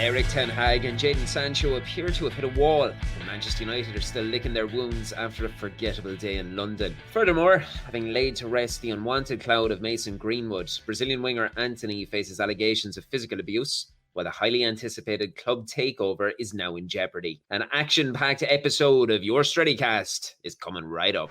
Erik, Hag and Jadon Sancho appear to have hit a wall, and Manchester United are still licking their wounds after a forgettable day in London. Furthermore, having laid to rest the unwanted cloud of Mason Greenwood, Brazilian winger Antony faces allegations of physical abuse, while the highly anticipated club takeover is now in jeopardy. An action-packed episode of your Strettycast is coming right up.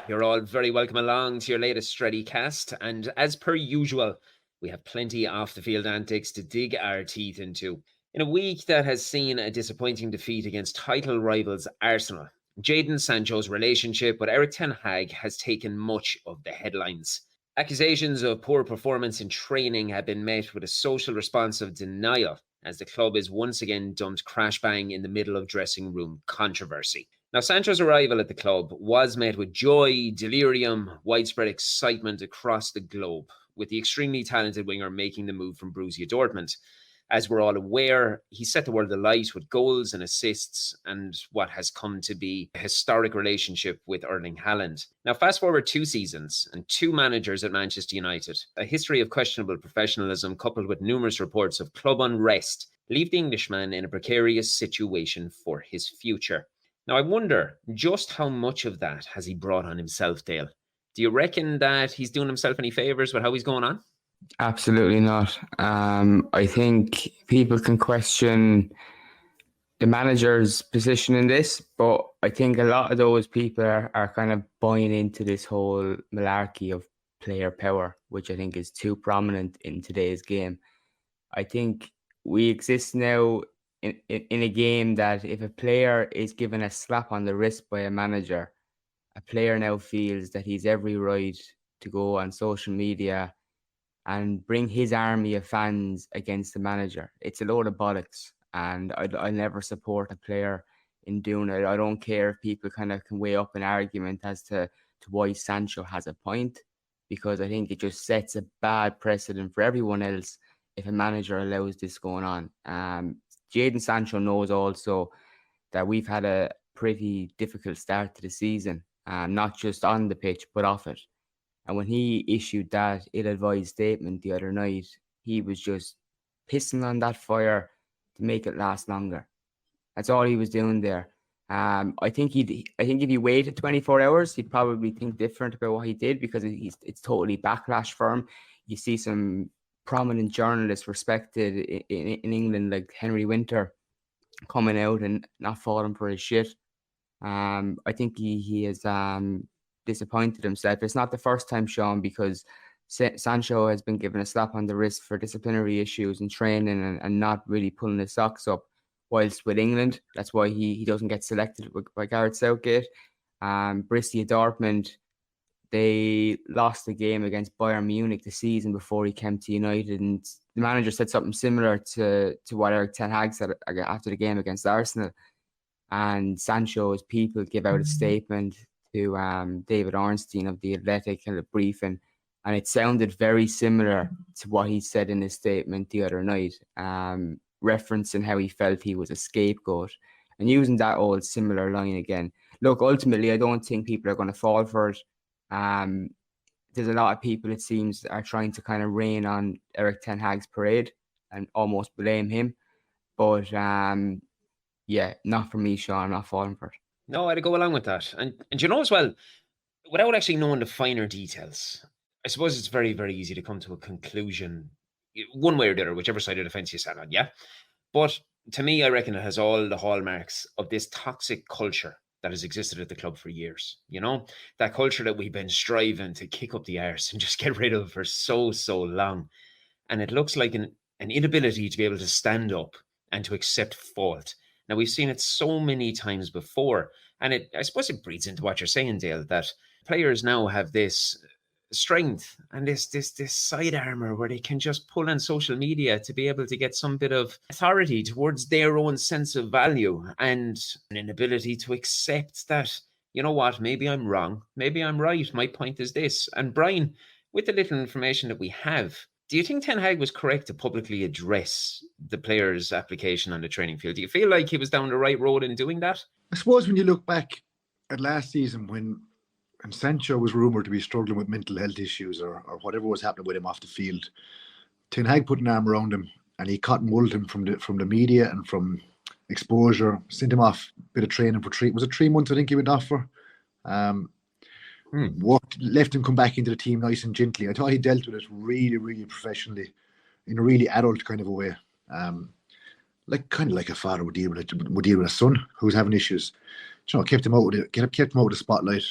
You're all very welcome along to your latest Strettycast, and as per usual, we have plenty off-the-field antics to dig our teeth into. In a week that has seen a disappointing defeat against title rivals Arsenal, Jadon Sancho's relationship with Erik Ten Hag has taken much of the headlines. Accusations of poor performance in training have been met with a social response of denial, as the club is once again dumped crash bang in the middle of dressing room controversy. Now, Sancho's arrival at the club was met with joy, delirium, widespread excitement across the globe, with the extremely talented winger making the move from Borussia Dortmund. As we're all aware, he set the world alight with goals and assists and what has come to be a historic relationship with Erling Haaland. Now, fast forward 2 seasons and 2 managers at Manchester United, a history of questionable professionalism coupled with numerous reports of club unrest leave the Englishman in a precarious situation for his future. Now, I wonder just how much of that has he brought on himself, Dale? Do you reckon that he's doing himself any favours with how he's going on? Absolutely not. I think people can question the manager's position in this, but I think a lot of those people are kind of buying into this whole malarkey of player power, which I think is too prominent in today's game. I think we exist now in a game that if a player is given a slap on the wrist by a manager, a player now feels that he's every right to go on social media and bring his army of fans against the manager. It's a load of bollocks, and I never support a player in doing it. I don't care if people kind of can weigh up an argument as to why Sancho has a point, because I think it just sets a bad precedent for everyone else if a manager allows this going on. Jadon Sancho knows also that we've had a pretty difficult start to the season, not just on the pitch, but off it. And when he issued that ill-advised statement the other night, he was just pissing on that fire to make it last longer. That's all he was doing there. I think if he waited 24 hours, he'd probably think different about what he did, because it's totally backlash for him. You see some prominent journalists respected in England, like Henry Winter, coming out and not falling for his shit. I think he has disappointed himself. It's not the first time, Sean, because Sancho has been given a slap on the wrist for disciplinary issues in training and not really pulling his socks up. Whilst with England, that's why he doesn't get selected by Gareth Southgate. Borussia Dortmund, they lost the game against Bayern Munich the season before he came to United, and the manager said something similar to what Erik Ten Hag said after the game against Arsenal. And Sancho's people give out a statement to David Ornstein of The Athletic in a briefing, and it sounded very similar to what he said in his statement the other night, referencing how he felt he was a scapegoat and using that old similar line again. Look, ultimately, I don't think people are going to fall for it. There's a lot of people, it seems, are trying to kind of rain on Erik Ten Hag's parade and almost blame him. But yeah, not for me, Sean. I'm not falling for it. No, I'd go along with that. And you know as well, without actually knowing the finer details, I suppose it's very, very easy to come to a conclusion one way or the other, whichever side of the fence you sat on, yeah? But to me, I reckon it has all the hallmarks of this toxic culture that has existed at the club for years. You know, that culture that we've been striving to kick up the arse and just get rid of for so long. And it looks like an inability to be able to stand up and to accept fault. Now, we've seen it so many times before, and I suppose it breeds into what you're saying, Dale, that players now have this strength and this side armor where they can just pull on social media to be able to get some bit of authority towards their own sense of value, and an inability to accept that, you know what, maybe I'm wrong, maybe I'm right, my point is this. And Brian, with the little information that we have, do you think Ten Hag was correct to publicly address the player's application on the training field? Do you feel like he was down the right road in doing that? I suppose when you look back at last season, when and Sancho was rumoured to be struggling with mental health issues or whatever was happening with him off the field. Ten Hag put an arm around him, and he cotton wooled him from the media and from exposure. Sent him off a bit of training for 3 months. I think he went off for. Left him come back into the team nice and gently. I thought he dealt with it really, really professionally, in a really adult kind of a way. Like a father would deal with a son who's having issues. Kept him out of the spotlight.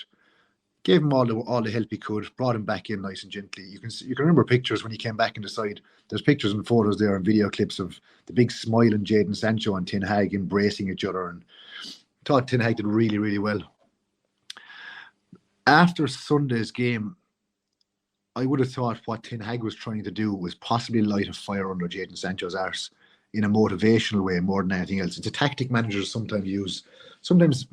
Gave him all the help he could, brought him back in nice and gently. You can remember pictures when he came back in the side. There's pictures and photos there and video clips of the big smiling Jadon Sancho and Ten Hag embracing each other. And I thought Ten Hag did really, really well. After Sunday's game, I would have thought what Ten Hag was trying to do was possibly light a fire under Jadon Sancho's arse in a motivational way more than anything else. It's a tactic managers sometimes use. Sometimes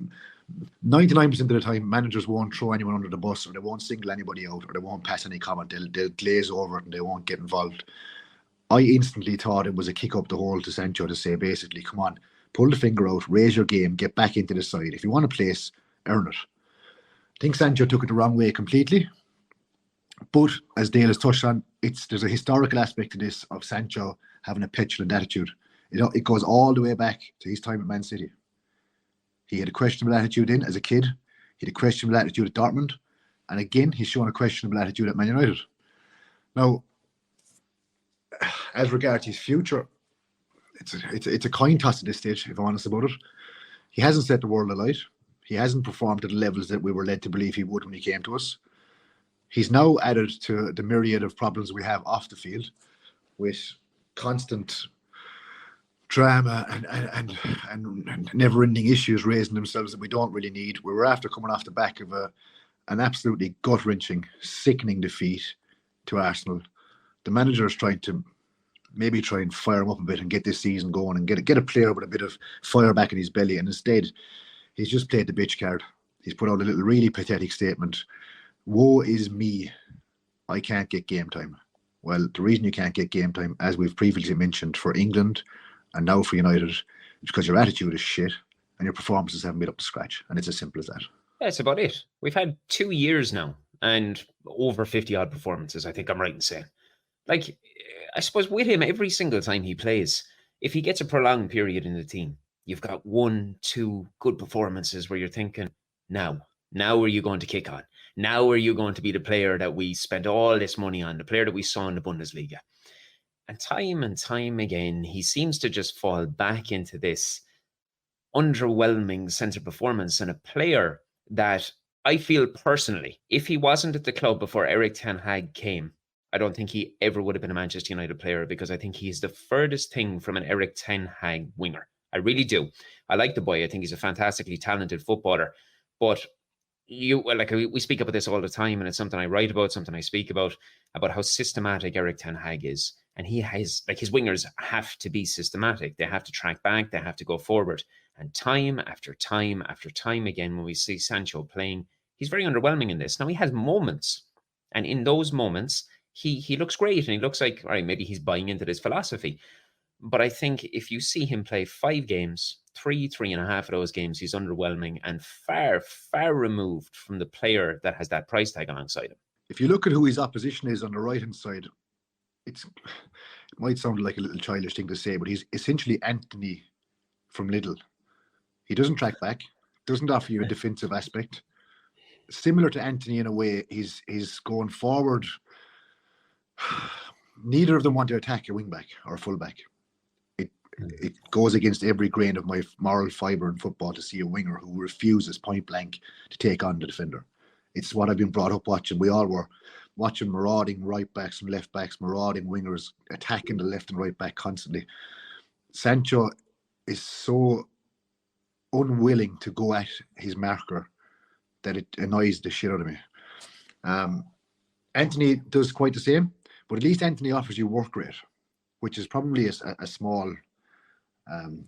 99% of the time, managers won't throw anyone under the bus, or they won't single anybody out, or they won't pass any comment. They'll glaze over it and they won't get involved. I instantly thought it was a kick up the hole to Sancho to say, basically, come on, pull the finger out, raise your game, get back into the side. If you want a place, earn it. I think Sancho took it the wrong way completely. But as Dale has touched on, there's a historical aspect to this of Sancho having a petulant attitude. It goes all the way back to his time at Man City. He had a questionable attitude as a kid. He had a questionable attitude at Dortmund. And again, he's shown a questionable attitude at Man United. Now, as regards his future, it's a coin toss at this stage, if I'm honest about it. He hasn't set the world alight. He hasn't performed to the levels that we were led to believe he would when he came to us. He's now added to the myriad of problems we have off the field with constant drama and never-ending issues raising themselves that we don't really need. We were after coming off the back of an absolutely gut-wrenching, sickening defeat to Arsenal. The manager is trying to maybe try and fire him up a bit and get this season going and get a player with a bit of fire back in his belly. And instead, he's just played the bitch card. He's put out a little really pathetic statement. Woe is me. I can't get game time. Well, the reason you can't get game time, as we've previously mentioned, for England and now for United, is because your attitude is shit and your performances haven't been up to scratch. And it's as simple as that. That's about it. We've had 2 years now and over 50-odd performances, I think I'm right in saying. Like, I suppose with him, every single time he plays, if he gets a prolonged period in the team, you've got 1, 2 good performances where you're thinking, now are you going to kick on? Now are you going to be the player that we spent all this money on, the player that we saw in the Bundesliga? And time again, he seems to just fall back into this underwhelming sense of performance, and a player that I feel personally, if he wasn't at the club before Erik ten Hag came, I don't think he ever would have been a Manchester United player, because I think he's the furthest thing from an Erik ten Hag winger. I really do. I like the boy. I think he's a fantastically talented footballer. But we speak about this all the time, and it's something I write about, something I speak about how systematic Erik ten Hag is. And he has, his wingers have to be systematic. They have to track back. They have to go forward. And time after time after time again, when we see Sancho playing, he's very underwhelming in this. Now, he has moments. And in those moments, he looks great. And he looks like, all right, maybe he's buying into this philosophy. But I think if you see him play 5 games, 3.5 of those games, he's underwhelming and far, far removed from the player that has that price tag alongside him. If you look at who his opposition is on the right-hand side, it might sound like a little childish thing to say, but he's essentially Antony from Lidl. He doesn't track back, doesn't offer you a defensive aspect. Similar to Antony in a way, he's going forward. Neither of them want to attack a wing-back or a full-back. It goes against every grain of my moral fibre in football to see a winger who refuses point blank to take on the defender. It's what I've been brought up watching. We all were watching marauding right backs and left backs, marauding wingers, attacking the left and right back constantly. Sancho is so unwilling to go at his marker that it annoys the shit out of me. Antony does quite the same, but at least Antony offers you work rate, which is probably a small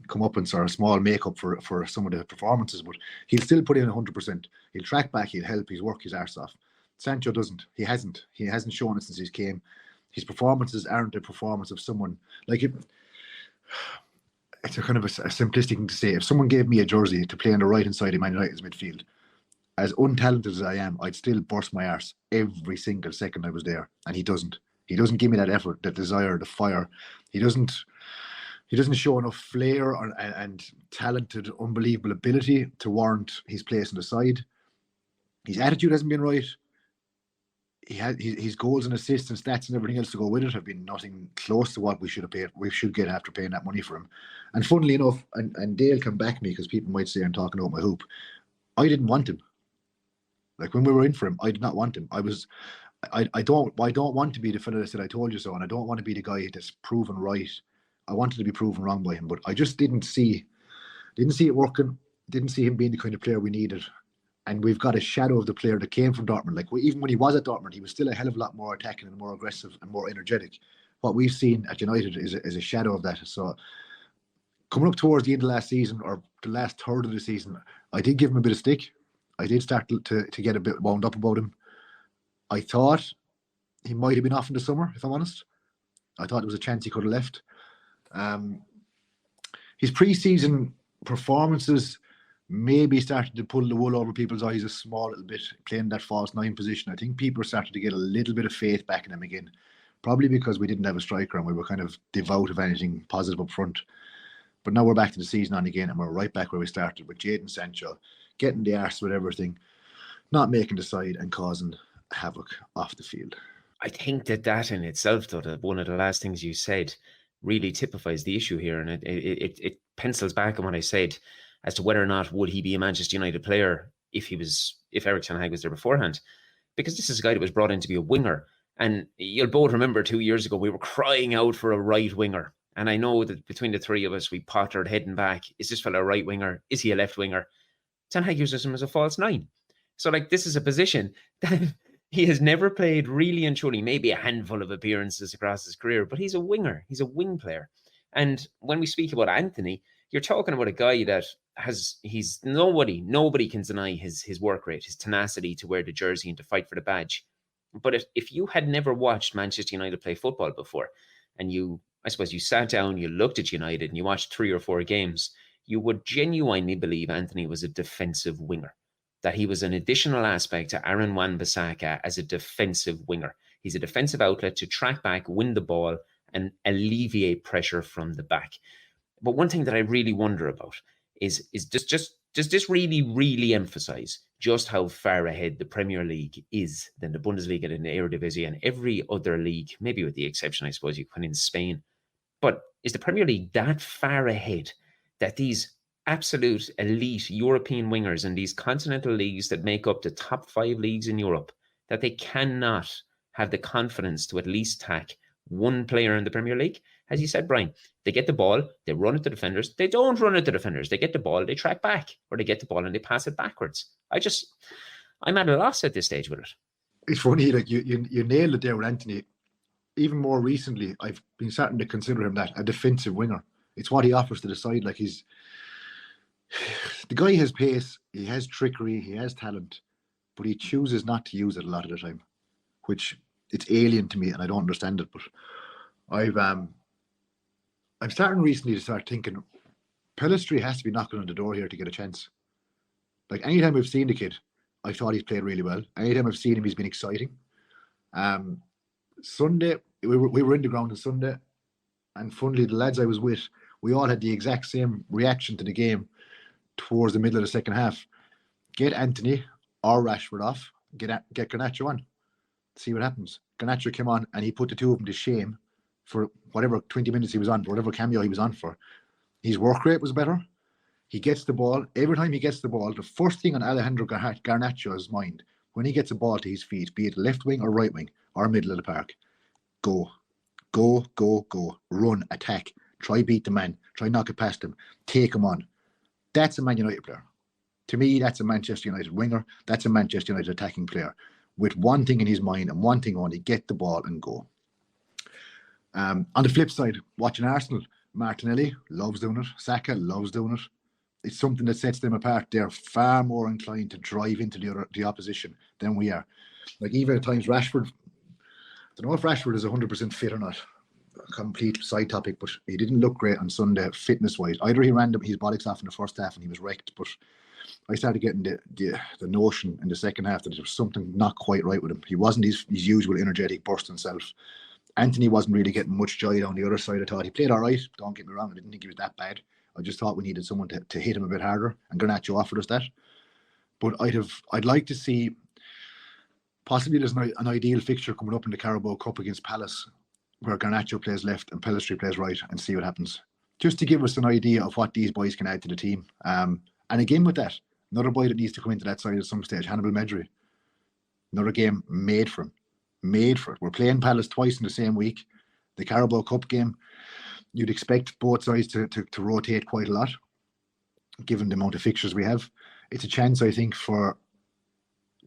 comeuppance or a small makeup for some of the performances, but he'll still put in 100%. He'll track back, he'll help, he'll work his arse off. Sancho doesn't. He hasn't shown it since he came. His performances aren't the performance of someone like it. It's a kind of a simplistic thing to say. If someone gave me a jersey to play on the right hand side of Man United's midfield, as untalented as I am, I'd still burst my arse every single second I was there. And he doesn't. He doesn't give me that effort, that desire, the fire. He doesn't show enough flair and talented, unbelievable ability to warrant his place on the side. His attitude hasn't been right. His goals and assists and stats and everything else to go with it have been nothing close to what we should get after paying that money for him. And funnily enough, and Dale can back me because people might say I'm talking about my hoop, I didn't want him. Like when we were in for him, I did not want him. I don't want to be the fella that said I told you so, and I don't want to be the guy that's proven right. I wanted to be proven wrong by him, but I just didn't see it working. Didn't see him being the kind of player we needed. And we've got a shadow of the player that came from Dortmund. Like even when he was at Dortmund, he was still a hell of a lot more attacking and more aggressive and more energetic. What we've seen at United is a shadow of that. So coming up towards the end of last season, or the last third of the season, I did give him a bit of stick. I did start to get a bit wound up about him. I thought he might have been off in the summer, if I'm honest. I thought there was a chance he could have left. His pre-season performances maybe started to pull the wool over people's eyes a small little bit, playing that false nine position. I think people started to get a little bit of faith back in him again, probably because we didn't have a striker and we were kind of devout of anything positive up front. But now we're back to the season on again, and we're right back where we started with Jadon Sancho, getting the arse with everything, not making the side and causing havoc off the field. I think that in itself, though, that one of the last things you said really typifies the issue here, and it pencils back on what I said as to whether or not would he be a Manchester United player if Erik ten Hag was there beforehand, because this is a guy that was brought in to be a winger, and you'll both remember 2 years ago we were crying out for a right winger, and I know that between the three of us we pottered head and back, is this fellow a right winger, is he a left winger? Ten Hag uses him as a false nine, so like this is a position that he has never played really and truly, maybe a handful of appearances across his career, but he's a winger. He's a wing player. And when we speak about Antony, you're talking about a guy that he's nobody can deny his work rate, his tenacity to wear the jersey and to fight for the badge. But if you had never watched Manchester United play football before, and I suppose you sat down, you looked at United and you watched 3 or 4 games, you would genuinely believe Antony was a defensive winger, that he was an additional aspect to Aaron Wan-Bissaka as a defensive winger. He's a defensive outlet to track back, win the ball, and alleviate pressure from the back. But one thing that I really wonder about is does this really, really emphasize just how far ahead the Premier League is than the Bundesliga and the Eredivisie and every other league, maybe with the exception, I suppose, you put in Spain. But is the Premier League that far ahead that these absolute elite European wingers in these continental leagues that make up the top 5 leagues in Europe, that they cannot have the confidence to at least tack one player in the Premier League? As you said, Brian, they get the ball, they run it to defenders. They don't run it to defenders. They get the ball, they track back, or they get the ball and they pass it backwards. I'm at a loss at this stage with it. It's funny, like you nailed it there with Antony. Even more recently, I've been starting to consider him that a defensive winger. It's what he offers to the side. Like the guy has pace, he has trickery, he has talent, but he chooses not to use it a lot of the time, which it's alien to me and I don't understand it. But I'm starting recently to start thinking Pellistri has to be knocking on the door here to get a chance. Like anytime I've seen the kid, I thought he's played really well. Anytime I've seen him, he's been exciting. Sunday, we were in the ground on Sunday, and funnily the lads I was with, we all had the exact same reaction to the game towards the middle of the second half. Get Antony or Rashford off, get Garnacho on, see what happens. Garnacho came on and he put the two of them to shame for whatever 20 minutes he was on, whatever cameo he was on for. His work rate was better. He gets the ball. Every time he gets the ball, the first thing on Alejandro Garnacho's mind, when he gets a ball to his feet, be it left wing or right wing or middle of the park, go. Run, attack, try beat the man, try knock it past him, take him on. That's a Man United player. To me, that's a Manchester United winger. That's a Manchester United attacking player with one thing in his mind and one thing only: get the ball and go. On the flip side, watching Arsenal, Martinelli loves doing it. Saka loves doing it. It's something that sets them apart. They're far more inclined to drive into the opposition than we are. Like even at times, Rashford, I don't know if Rashford is 100% fit or not. A complete side topic, but he didn't look great on Sunday fitness-wise. Either he ran his bollocks off in the first half and he was wrecked, but I started getting the notion in the second half that there was something not quite right with him. He wasn't his usual energetic, bursting self. Antony wasn't really getting much joy down the other side. I thought he played all right. Don't get me wrong. I didn't think he was that bad. I just thought we needed someone to hit him a bit harder, and Garnacho offered us that. But I'd like to see, possibly there's an ideal fixture coming up in the Carabao Cup against Palace, where Garnacho plays left and Pellistri plays right, and see what happens. Just to give us an idea of what these boys can add to the team. And again with that, another boy that needs to come into that side at some stage, Hannibal Medri. Another game made for him. Made for it. We're playing Palace twice in the same week. The Carabao Cup game, you'd expect both sides to rotate quite a lot, given the amount of fixtures we have. It's a chance, I think, for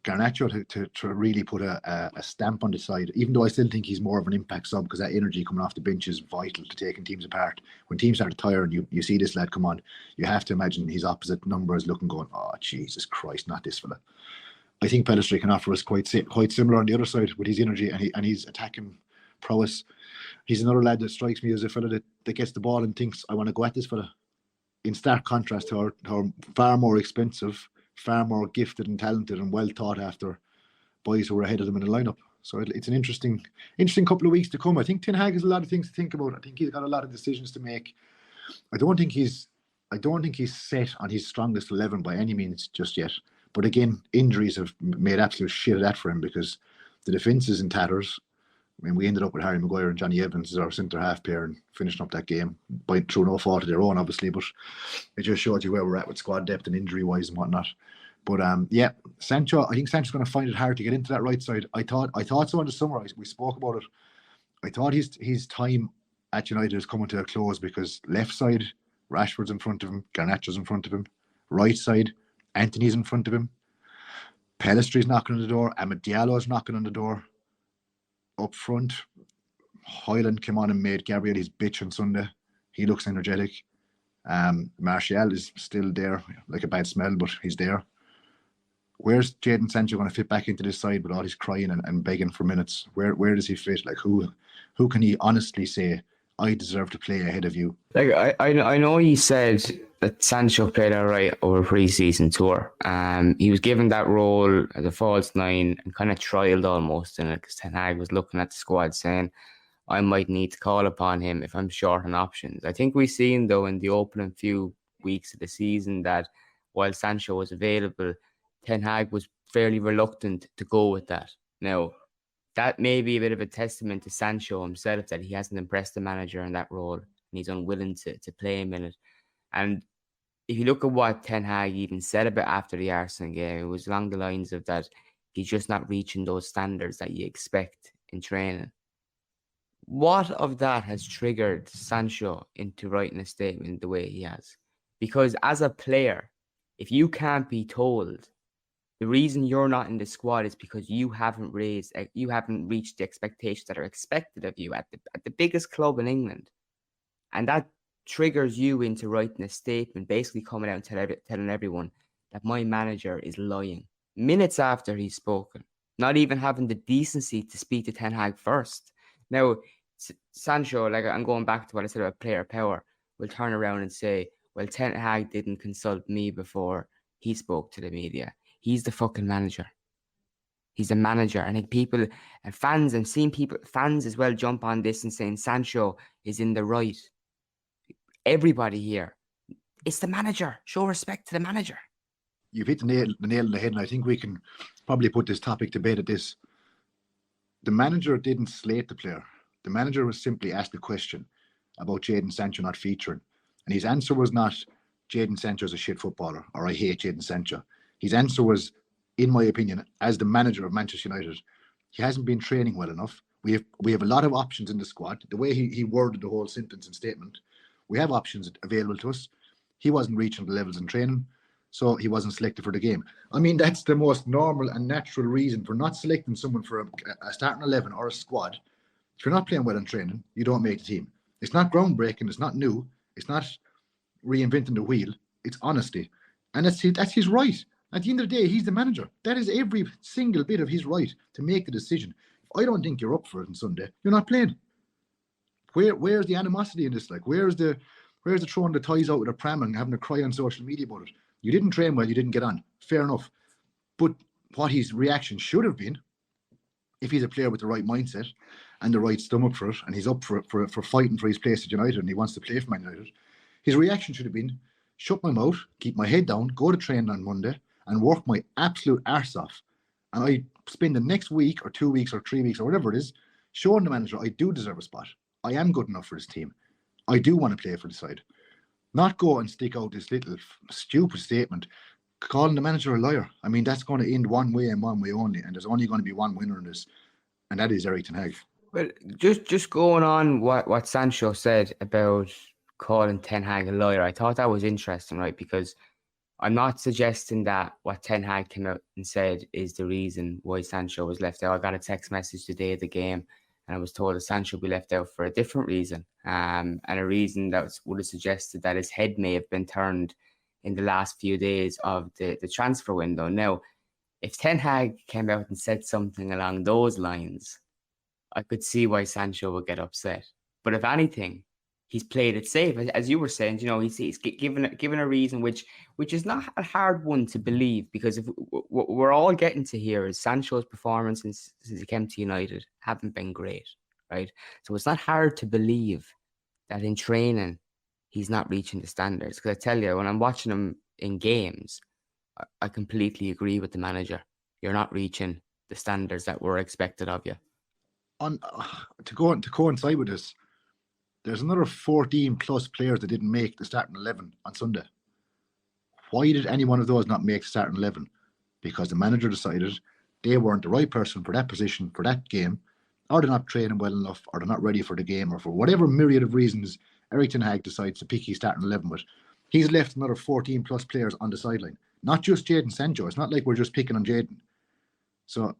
Garnacho to really put a stamp on the side, even though I still think he's more of an impact sub, because that energy coming off the bench is vital to taking teams apart. When teams start to tire and you see this lad come on, you have to imagine his opposite number is looking, going, oh, Jesus Christ, not this fella. I think Pellistri can offer us quite similar on the other side with his energy and his attacking prowess. He's another lad that strikes me as a fella that gets the ball and thinks, I want to go at this fella. In stark contrast to our far more expensive, far more gifted and talented and well thought after boys who were ahead of them in the lineup. So it's an interesting couple of weeks to come. I think Ten Hag has a lot of things to think about. I think he's got a lot of decisions to make. I don't think he's set on his strongest 11 by any means just yet. But again, injuries have made absolute shit of that for him, because the defence is in tatters. I mean, we ended up with Harry Maguire and Johnny Evans as our centre-half pair and finishing up that game through no fault of their own, obviously, but it just shows you where we're at with squad depth and injury-wise and whatnot. But yeah, Sancho, I think Sancho's going to find it hard to get into that right side. I thought so in the summer. We spoke about it. I thought his time at United is coming to a close, because left side, Rashford's in front of him, Garnacho's in front of him. Right side, Antony's in front of him. Pellistri's knocking on the door. Amad Diallo's knocking on the door. Up front, Hoyland came on and made Gabriel his bitch on Sunday. He looks energetic. Martial is still there, like a bad smell, but he's there. Where's Jadon Sancho going to fit back into this side with all his crying and begging for minutes? Where does he fit? Like who can he honestly say, I deserve to play ahead of you? Like I know he said that Sancho played all right over pre-season tour. He was given that role as a false nine and kind of trialed almost in it, because Ten Hag was looking at the squad saying, I might need to call upon him if I'm short on options. I think we've seen, though, in the opening few weeks of the season that while Sancho was available, Ten Hag was fairly reluctant to go with that. Now, that may be a bit of a testament to Sancho himself, that he hasn't impressed the manager in that role and he's unwilling to play him in it. And if you look at what Ten Hag even said about after the Arsenal game, it was along the lines of that he's just not reaching those standards that you expect in training. What of that has triggered Sancho into writing a statement the way he has? Because as a player, if you can't be told the reason you're not in the squad is because you haven't reached the expectations that are expected of you at the biggest club in England, and that triggers you into writing a statement, basically coming out and telling everyone that my manager is lying minutes after he's spoken, not even having the decency to speak to Ten Hag first. Now, Sancho, like I'm going back to what I said about player power, will turn around and say, well, Ten Hag didn't consult me before he spoke to the media. He's the fucking manager. He's the manager. And like people and fans, and seeing fans as well jump on this and saying Sancho is in the right. Everybody here, it's the manager. Show respect to the manager. You've hit the nail on the head, and I think we can probably put this topic to bed at this. The manager didn't slate the player. The manager was simply asked a question about Jadon Sancho not featuring. And his answer was not, Jadon Sancho is a shit footballer, or I hate Jadon Sancho. His answer was, in my opinion, as the manager of Manchester United, he hasn't been training well enough. We have a lot of options in the squad. The way he worded the whole sentence and statement, we have options available to us. He wasn't reaching the levels in training, so he wasn't selected for the game. I mean, that's the most normal and natural reason for not selecting someone for a starting 11 or a squad. If you're not playing well in training, you don't make the team. It's not groundbreaking. It's not new. It's not reinventing the wheel. It's honesty. And that's his right. At the end of the day, he's the manager. That is every single bit of his right to make the decision. If I don't think you're up for it on Sunday, you're not playing. Where's the animosity in this? Like, where's the throwing the toys out with a pram and having a cry on social media about it? You didn't train well, you didn't get on. Fair enough. But what his reaction should have been, if he's a player with the right mindset and the right stomach for it, and he's up for fighting for his place at United and he wants to play for Man United, his reaction should have been, shut my mouth, keep my head down, go to training on Monday and work my absolute arse off. And I spend the next week or 2 weeks or 3 weeks or whatever it is, showing the manager I do deserve a spot. I am good enough for his team. I do want to play for the side. Not go and stick out this little stupid statement calling the manager a liar. I mean, that's going to end one way and one way only, and there's only going to be one winner in this, and that is Erik ten Hag. Well, just going on what Sancho said about calling Ten Hag a liar, I thought that was interesting, right? Because I'm not suggesting that what Ten Hag came out and said is the reason why Sancho was left out. I got a text message the day of the game, and I was told that Sancho would be left out for a different reason, and a reason that would have suggested that his head may have been turned in the last few days of the transfer window. Now, if Ten Hag came out and said something along those lines, I could see why Sancho would get upset. But if anything, he's played it safe. As you were saying, he's given a reason which is not a hard one to believe, because if what we're all getting to here is Sancho's performance since he came to United haven't been great, right? So it's not hard to believe that in training he's not reaching the standards. Because I tell you, when I'm watching him in games, I completely agree with the manager. You're not reaching the standards that were expected of you. To coincide with this, there's another 14 plus players that didn't make the starting 11 on Sunday. Why did any one of those not make the starting 11? Because the manager decided they weren't the right person for that position for that game, or they're not training well enough, or they're not ready for the game, or for whatever myriad of reasons Erik ten Hag decides to pick his starting 11 with. He's left another 14 plus players on the sideline. Not just Jadon Sancho. It's not like we're just picking on Jadon. So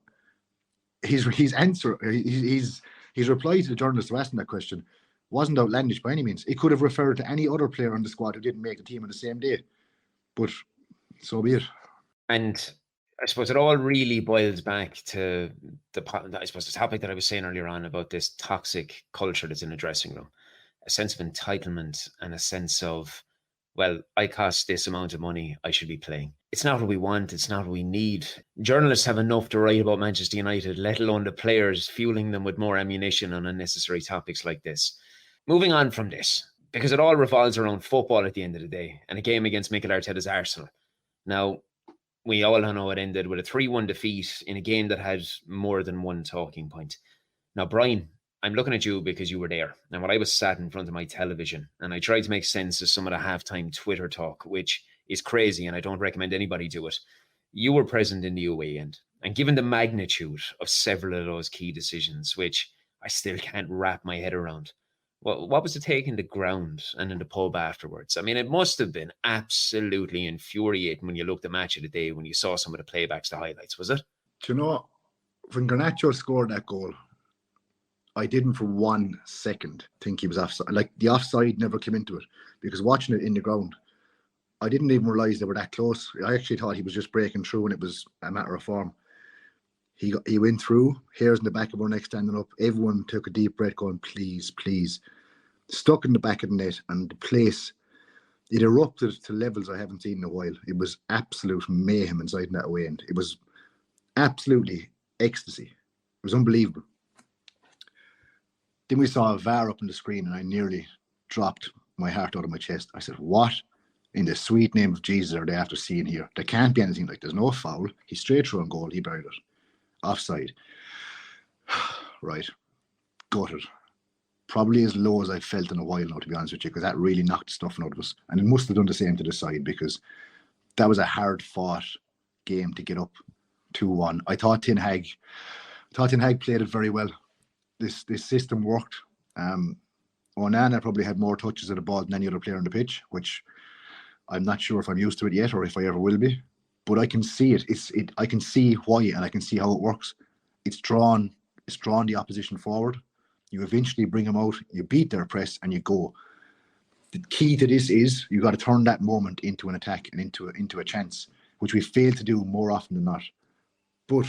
his reply to the journalist who asked him that question wasn't outlandish by any means. It could have referred to any other player on the squad who didn't make the team on the same day. But so be it. And I suppose it all really boils back to the topic that I was saying earlier on about this toxic culture that's in a dressing room. A sense of entitlement and a sense of, well, I cost this amount of money, I should be playing. It's not what we want, it's not what we need. Journalists have enough to write about Manchester United, let alone the players, fueling them with more ammunition on unnecessary topics like this. Moving on from this, because it all revolves around football at the end of the day, and a game against Mikel Arteta's Arsenal. Now, we all know it ended with a 3-1 defeat in a game that had more than one talking point. Now, Brian, I'm looking at you because you were there. And when I was sat in front of my television and I tried to make sense of some of the halftime Twitter talk, which is crazy and I don't recommend anybody do it, you were present in the away end. And given the magnitude of several of those key decisions, which I still can't wrap my head around, what was the take in the ground and in the pub afterwards? I mean, it must have been absolutely infuriating when you looked at Match of the Day, when you saw some of the playbacks, the highlights, was it? Do you know, when Garnacho scored that goal, I didn't for 1 second think he was offside. Like, the offside never came into it, because watching it in the ground, I didn't even realise they were that close. I actually thought he was just breaking through and it was a matter of form. He went through, hairs in the back of our neck standing up. Everyone took a deep breath going, please, please. Stuck in the back of the net, and the place, it erupted to levels I haven't seen in a while. It was absolute mayhem inside that away end. It was absolutely ecstasy. It was unbelievable. Then we saw a VAR up on the screen and I nearly dropped my heart out of my chest. I said, what in the sweet name of Jesus are they after seeing here? There can't be anything. Like, there's no foul. He's straight through on goal. He buried it. Offside. Right. Gutted. Probably as low as I've felt in a while now, to be honest with you, because that really knocked the stuffing out of us. And it must have done the same to the side, because that was a hard-fought game to get up 2-1. I thought Ten Hag played it very well. This system worked. Onana probably had more touches of the ball than any other player on the pitch, which I'm not sure if I'm used to it yet or if I ever will be. But I can see it. I can see why, and I can see how it works. It's drawn the opposition forward. You eventually bring them out, you beat their press, and you go. The key to this is you got to turn that moment into an attack and into a chance, which we fail to do more often than not. But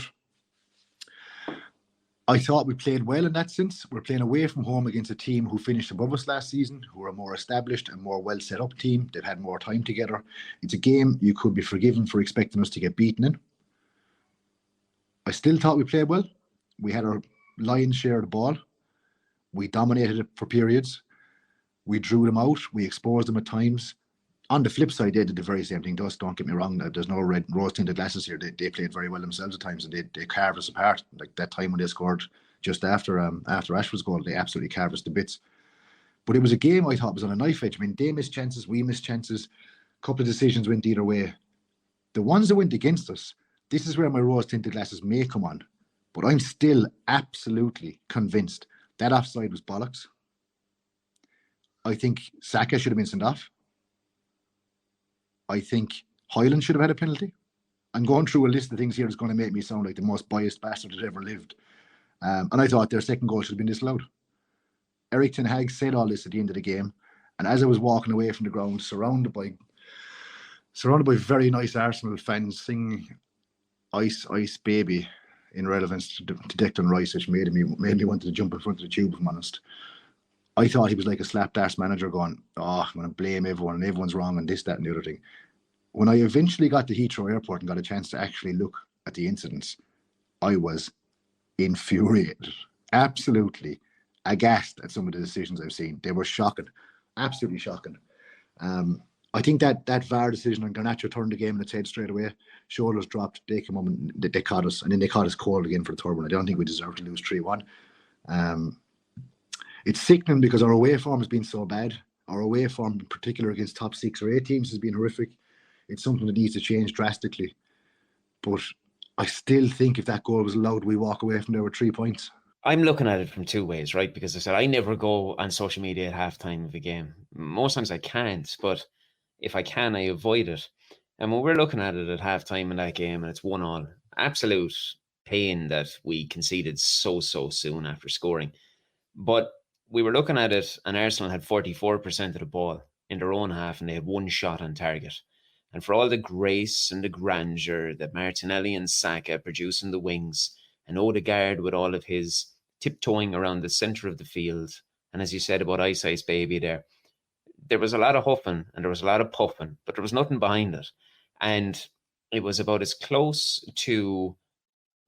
I thought we played well in that sense. We're playing away from home against a team who finished above us last season, who are a more established and more well set up team. They've had more time together. It's a game you could be forgiven for expecting us to get beaten in. I still thought we played well. We had our lion's share of the ball. We dominated it for periods. We drew them out. We exposed them at times. On the flip side, they did the very same thing to us. Don't get me wrong. There's no red rose-tinted glasses here. They played very well themselves at times, and they carved us apart. Like that time when they scored just after Ashford's goal, they absolutely carved us to bits. But it was a game I thought was on a knife edge. I mean, they missed chances, we missed chances. A couple of decisions went either way. The ones that went against us, this is where my rose-tinted glasses may come on. But I'm still absolutely convinced that offside was bollocks. I think Saka should have been sent off. I think Hyland should have had a penalty. I'm going through a list of things here that's going to make me sound like the most biased bastard that ever lived. And I thought their second goal should have been disallowed. Erik and Hag said all this at the end of the game. And as I was walking away from the ground, surrounded by very nice Arsenal fans singing Ice, Ice Baby in relevance to Declan Rice, which made me want to jump in front of the tube, if I'm honest. I thought he was like a slapdash manager going, I'm going to blame everyone and everyone's wrong and this, that and the other thing. When I eventually got to Heathrow Airport and got a chance to actually look at the incidents, I was infuriated, absolutely aghast at some of the decisions I've seen. They were shocking, absolutely shocking. I think that VAR decision on Garnacho turned the game in its head straight away. Shoulders dropped, they came up and they caught us, and then they caught us cold again for the third one. I don't think we deserved to lose 3-1. It's sickening because our away form has been so bad. Our away form, in particular against top 6 or 8 teams, has been horrific. It's something that needs to change drastically. But I still think if that goal was allowed, we walk away from there with 3 points. I'm looking at it from 2 ways, right? Because I said I never go on social media at halftime of a game. Most times I can't, but if I can, I avoid it. And when we're looking at it at halftime in that game and it's 1-1, absolute pain that we conceded so soon after scoring. But we were looking at it and Arsenal had 44% of the ball in their own half and they had 1 shot on target. And for all the grace and the grandeur that Martinelli and Saka produce in the wings, and Odegaard with all of his tiptoeing around the centre of the field, and as you said about Ice Ice Baby there was a lot of huffing and there was a lot of puffing, but there was nothing behind it. And it was about as close to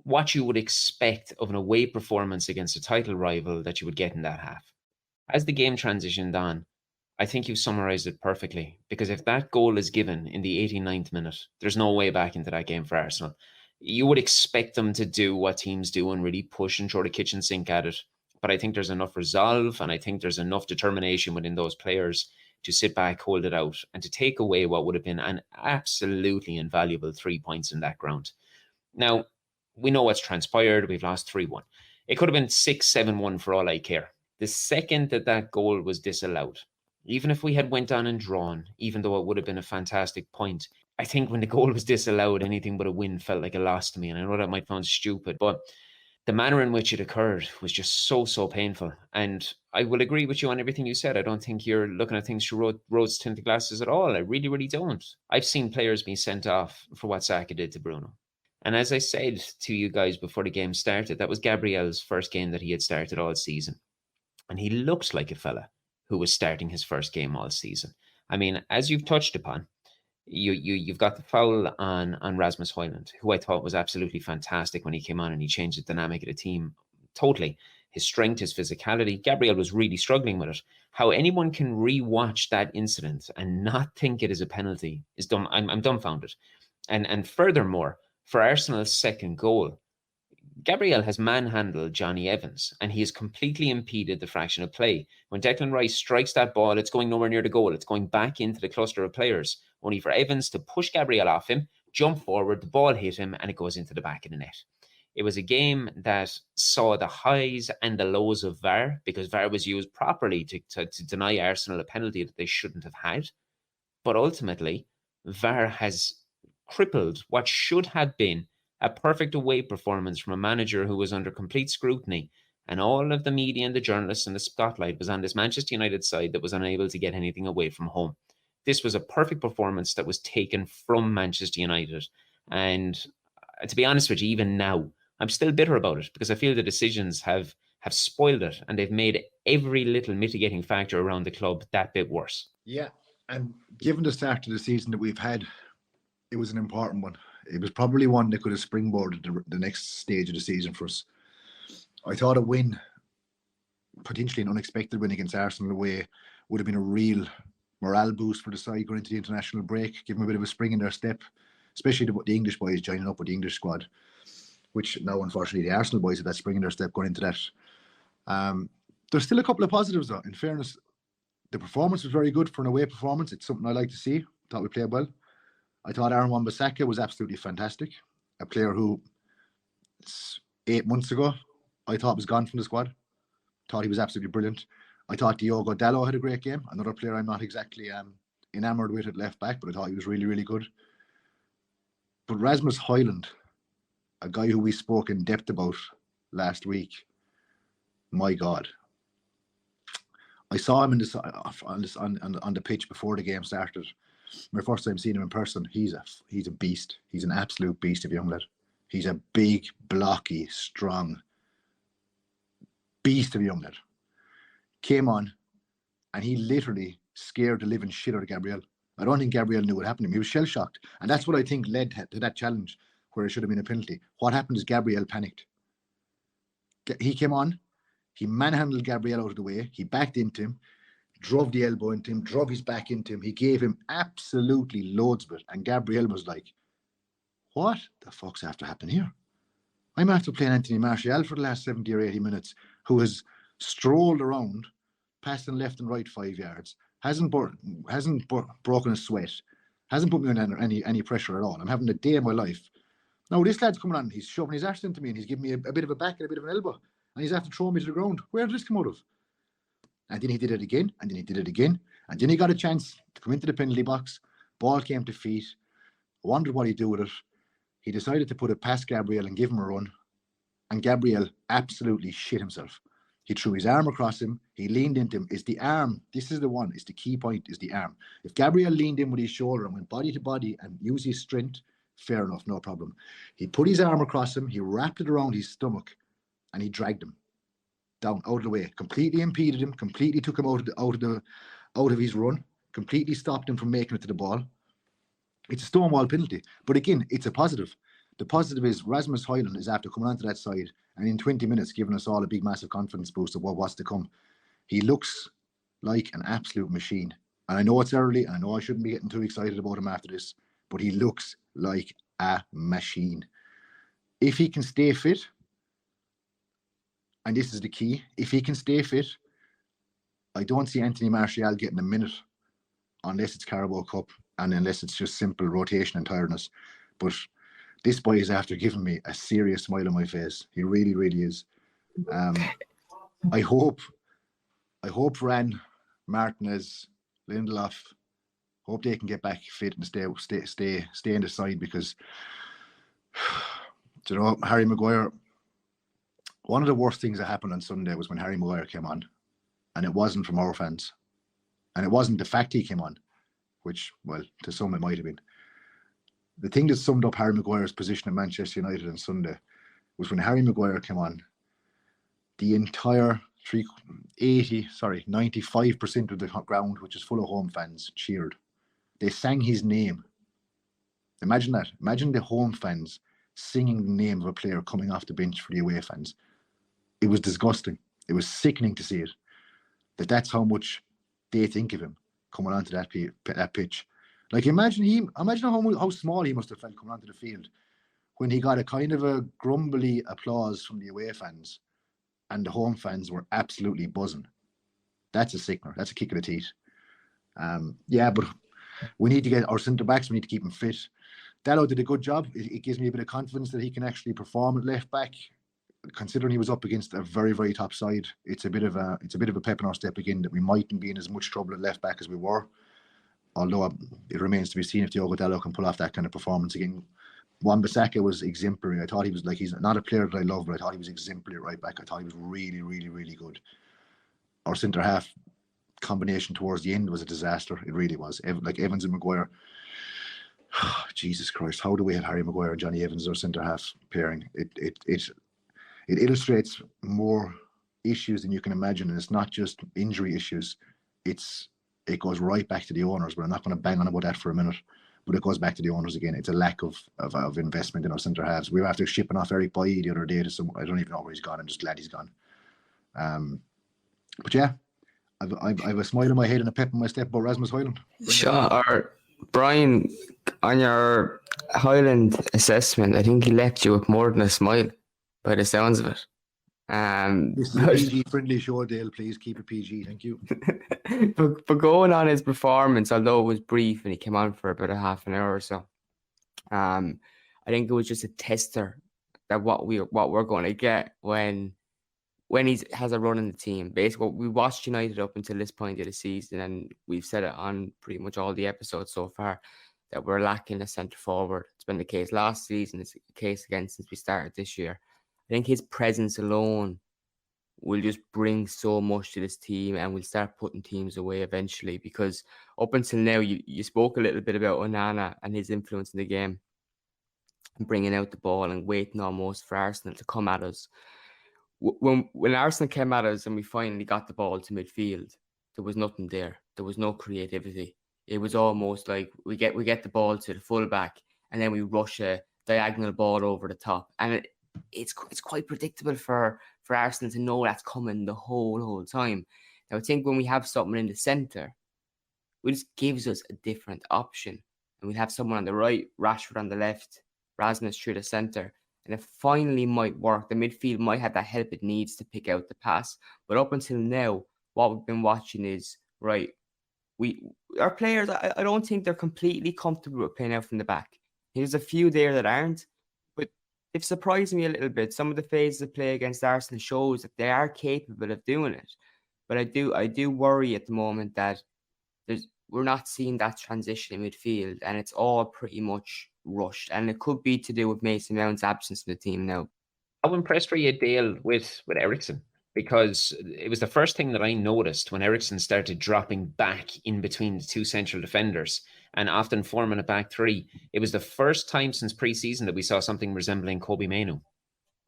what you would expect of an away performance against a title rival that you would get in that half. As the game transitioned on, I think you summarised it perfectly, because if that goal is given in the 89th minute, there's no way back into that game for Arsenal. You would expect them to do what teams do and really push and throw the kitchen sink at it. But I think there's enough resolve and I think there's enough determination within those players to sit back, hold it out, and to take away what would have been an absolutely invaluable 3 points in that ground. Now, we know what's transpired. We've lost 3-1. It could have been 6-7-1 for all I care. The second that goal was disallowed, even if we had went on and drawn, even though it would have been a fantastic point, I think when the goal was disallowed, anything but a win felt like a loss to me. And I know that might sound stupid, but the manner in which it occurred was just so painful. And I will agree with you on everything you said. I don't think you're looking at things through rose-tinted glasses at all. I really don't. I've seen players being sent off for what Saka did to Bruno. And as I said to you guys before the game started, that was Gabriel's first game that he had started all season. And he looked like a fella who was starting his first game all season. I mean, as you've touched upon, you've got the foul on Rasmus Højlund, who I thought was absolutely fantastic when he came on and he changed the dynamic of the team totally. His strength, his physicality. Gabriel was really struggling with it. How anyone can rewatch that incident and not think it is a penalty is dumb. I'm dumbfounded. And furthermore, for Arsenal's second goal, Gabriel has manhandled Johnny Evans and he has completely impeded the fraction of play. When Declan Rice strikes that ball, it's going nowhere near the goal. It's going back into the cluster of players, only for Evans to push Gabriel off him, jump forward, the ball hit him, and it goes into the back of the net. It was a game that saw the highs and the lows of VAR, because VAR was used properly to deny Arsenal a penalty that they shouldn't have had. But ultimately, VAR has crippled what should have been a perfect away performance from a manager who was under complete scrutiny, and all of the media and the journalists and the spotlight was on this Manchester United side that was unable to get anything away from home. This was a perfect performance that was taken from Manchester United. And to be honest with you, even now, I'm still bitter about it because I feel the decisions have spoiled it, and they've made every little mitigating factor around the club that bit worse. Yeah, and given the start of the season that we've had, it was an important one. It was probably one that could have springboarded the next stage of the season for us. I thought a win, potentially an unexpected win against Arsenal away, would have been a real morale boost for the side going into the international break, give them a bit of a spring in their step, especially the English boys joining up with the English squad, which now, unfortunately, the Arsenal boys have that spring in their step going into that. There's still a couple of positives, though. In fairness, the performance was very good for an away performance. It's something I like to see. Thought we played well. I thought Aaron Wan-Bissaka was absolutely fantastic. A player who 8 months ago I thought was gone from the squad. Thought he was absolutely brilliant. I thought Diogo Dalot had a great game. Another player I'm not exactly enamoured with at left back, but I thought he was really, really good. But Rasmus Højlund, a guy who we spoke in depth about last week, my God. I saw him on the pitch before the game started. My first time seeing him in person. He's a beast. He's an absolute beast of a young lad. He's a big, blocky, strong beast of a young lad. Came on, and he literally scared the living shit out of Gabriel. I don't think Gabriel knew what happened to him. He was shell-shocked. And that's what I think led to that challenge where it should have been a penalty. What happened is Gabriel panicked. He came on, he manhandled Gabriel out of the way, he backed into him, drove the elbow into him, drove his back into him. He gave him absolutely loads of it. And Gabriel was like, what the fuck's after happening here? I'm after playing Antony Martial for the last 70 or 80 minutes, who has strolled around, passing left and right 5 yards, hasn't broken a sweat, hasn't put me under any pressure at all. I'm having a day of my life. Now this lad's coming on, he's shoving his arse into me and he's giving me a bit of a back and a bit of an elbow, and he's after throwing me to the ground. Where did this come out of? And then he did it again, and then he did it again, and then he got a chance to come into the penalty box. Ball came to feet. I wondered what he'd do with it. He decided to put it past Gabriel and give him a run, and Gabriel absolutely shit himself. He threw his arm across him. He leaned into him. It's the arm. This is the one. It's the key point, is the arm. If Gabriel leaned in with his shoulder and went body to body and used his strength, fair enough, no problem. He put his arm across him. He wrapped it around his stomach, and he dragged him down, out of the way. Completely impeded him. Completely took him out of his run. Completely stopped him from making it to the ball. It's a stonewall penalty. But again, it's a positive. The positive is Rasmus Højlund is after coming onto that side and in 20 minutes giving us all a big, massive confidence boost of what's to come. He looks like an absolute machine. And I know it's early, and I know I shouldn't be getting too excited about him after this, but he looks like a machine. If he can stay fit, and this is the key, if he can stay fit, I don't see Antony Martial getting a minute unless it's Carabao Cup and unless it's just simple rotation and tiredness. But this boy is after giving me a serious smile on my face. He really, really is. I hope Ran, Martinez, Lindelof, hope they can get back fit and stay in the side, because you know, Harry Maguire, one of the worst things that happened on Sunday was when Harry Maguire came on, and it wasn't from our fans, and it wasn't the fact he came on, which, well, to some it might have been. The thing that summed up Harry Maguire's position at Manchester United on Sunday was when Harry Maguire came on, the entire 95% of the ground, which is full of home fans, cheered. They sang his name. Imagine that. Imagine the home fans singing the name of a player coming off the bench for the away fans. It was disgusting. It was sickening to see it. That's how much they think of him coming onto that pitch. Like, imagine how small he must have felt coming onto the field when he got a kind of a grumbly applause from the away fans and the home fans were absolutely buzzing. That's a sickener. That's a kick in the teeth. Yeah, but we need to get our centre-backs, we need to keep them fit. Dalot did a good job. It gives me a bit of confidence that he can actually perform at left back. Considering he was up against a very, very top side, it's a bit of a pep in our step again that we mightn't be in as much trouble at left back as we were. Although it remains to be seen if Diogo Dalot can pull off that kind of performance again. Wan-Bissaka was exemplary. I thought he was, like, he's not a player that I love, but I thought he was exemplary right back. I thought he was really, really, really good. Our centre half combination towards the end was a disaster. It really was. Like Evans and Maguire. Jesus Christ, how do we have Harry Maguire and Johnny Evans as our centre half pairing? It illustrates more issues than you can imagine, and it's not just injury issues. It goes right back to the owners, but I'm not going to bang on about that for a minute. But it goes back to the owners again. It's a lack of investment in our centre halves. We were after shipping off Erik Bailly the other day to some. I don't even know where he's gone. I'm just glad he's gone. But yeah, I've a smile in my head and a pep in my step about Rasmus Højlund. Sure. Brian, on your Highland assessment, I think he left you with more than a smile, by the sounds of it. This is a PG-friendly show, Dale. Please keep it PG. Thank you. but going on his performance, although it was brief and he came on for about a half an hour or so, I think it was just a tester that what we're going to get when he has a run in the team. Basically, we watched United up until this point of the season, and we've said it on pretty much all the episodes so far, that we're lacking a centre forward. It's been the case last season. It's the case again since we started this year. I think his presence alone will just bring so much to this team, and we'll start putting teams away eventually, because up until now, you spoke a little bit about Onana and his influence in the game, and bringing out the ball and waiting almost for Arsenal to come at us. When Arsenal came at us and we finally got the ball to midfield, there was nothing there. There was no creativity. It was almost like we get the ball to the fullback and then we rush a diagonal ball over the top. And it's quite predictable for Arsenal to know that's coming the whole time. Now, I think when we have something in the centre, it just gives us a different option. And we'll have someone on the right, Rashford on the left, Rasmus through the centre. And it finally might work. The midfield might have that help it needs to pick out the pass. But up until now, what we've been watching is, right, our players, I don't think they're completely comfortable with playing out from the back. There's a few there that aren't, but they've surprised me a little bit. Some of the phases of play against Arsenal shows that they are capable of doing it. But I do worry at the moment that we're not seeing that transition in midfield, and it's all pretty much rushed. And it could be to do with Mason Mount's absence in the team now. How impressed were you, Dale, with Eriksen? Because it was the first thing that I noticed when Eriksen started dropping back in between the two central defenders and often forming a back three. It was the first time since pre-season that we saw something resembling Kobe Mainoo.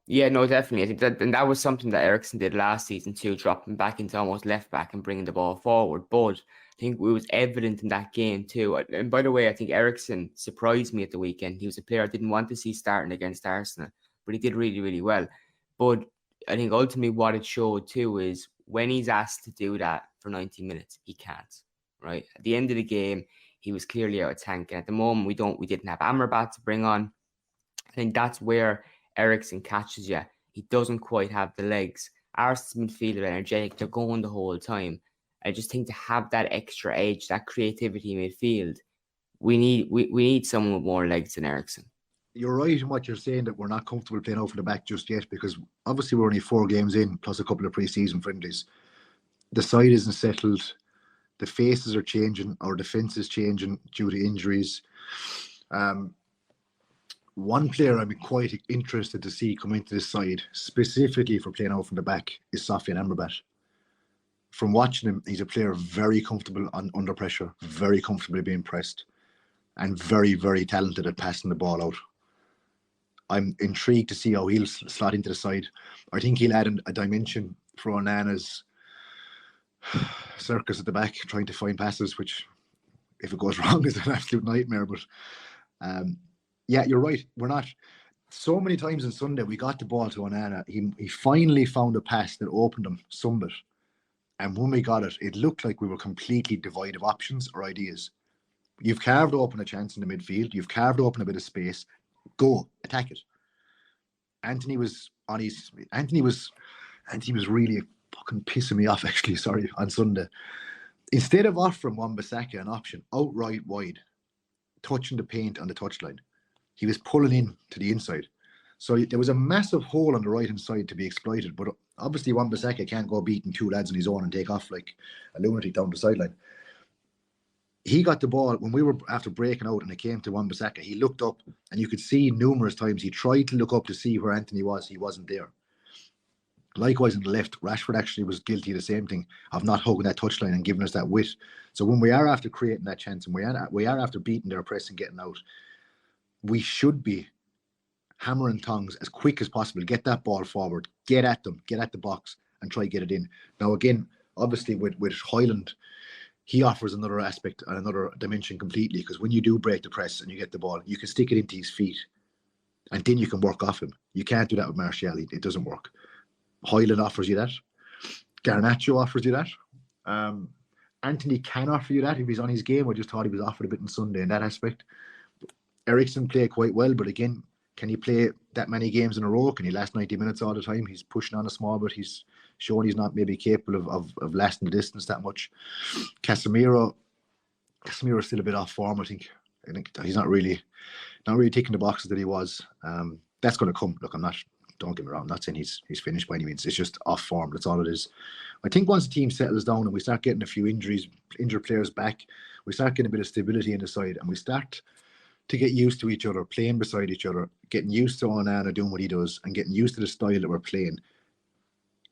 Yeah, no, definitely. I think that was something that Eriksen did last season too, dropping back into almost left back and bringing the ball forward. But I think it was evident in that game too. And by the way, I think Eriksen surprised me at the weekend. He was a player I didn't want to see starting against Arsenal, but he did really, really well. But I think ultimately what it showed too is when he's asked to do that for 90 minutes, he can't, right? At the end of the game, he was clearly out of tank. And at the moment, we didn't have Amrabat to bring on. I think that's where Eriksen catches you. He doesn't quite have the legs. Arsenal's midfield are energetic. They're going the whole time. I just think to have that extra edge, that creativity in midfield, we need someone with more legs than Eriksen. You're right in what you're saying, that we're not comfortable playing out from the back just yet, because obviously we're only 4 games in, plus a couple of pre-season friendlies. The side isn't settled. The faces are changing. Our defence is changing due to injuries. One player I'm quite interested to see come into this side, specifically for playing out from the back, is Sofyan Amrabat. From watching him, he's a player very comfortable under pressure, very comfortable being pressed, and very, very talented at passing the ball out. I'm intrigued to see how he'll slot into the side. I think he'll add a dimension for Onana's circus at the back, trying to find passes, which, if it goes wrong, is an absolute nightmare. But yeah, you're right. We're not. So many times on Sunday, we got the ball to Onana. He finally found a pass that opened him some bit. And when we got it, it looked like we were completely devoid of options or ideas. You've carved open a chance in the midfield. You've carved open a bit of space. Go, attack it. Antony was really fucking pissing me off, actually, on Sunday. Instead of offering Wan-Bissaka an option outright wide, touching the paint on the touchline, he was pulling in to the inside. So there was a massive hole on the right-hand side to be exploited, but obviously Wan-Bissaka can't go beating 2 lads on his own and take off like a lunatic down the sideline. He got the ball when we were after breaking out and it came to Wan-Bissaka. He looked up and you could see numerous times he tried to look up to see where Antony was. He wasn't there. Likewise, on the left, Rashford actually was guilty of the same thing, of not hugging that touchline and giving us that width. So when we are after creating that chance and we are after beating their press and getting out, we should be hammering tongs as quick as possible. Get that ball forward, get at them, get at the box, and try to get it in. Now, again, obviously with Hoyland, he offers another aspect and another dimension completely, because when you do break the press and you get the ball, you can stick it into his feet and then you can work off him. You can't do that with Martial. It doesn't work. Hoyland offers you that. Garnacho offers you that. Antony can offer you that if he's on his game. I just thought he was offered a bit on Sunday in that aspect. Eriksen played quite well, but again, can he play that many games in a row? Can he last 90 minutes all the time? He's pushing on a small bit. He's showing he's not maybe capable of lasting the distance that much. Casemiro's still a bit off form, I think. I think he's not really ticking the boxes that he was. That's going to come. Look, don't get me wrong, I'm not saying he's finished by any means. It's just off form. That's all it is. I think once the team settles down and we start getting a few injured players back, we start getting a bit of stability in the side and we start to get used to each other, playing beside each other, getting used to Onana doing what he does and getting used to the style that we're playing.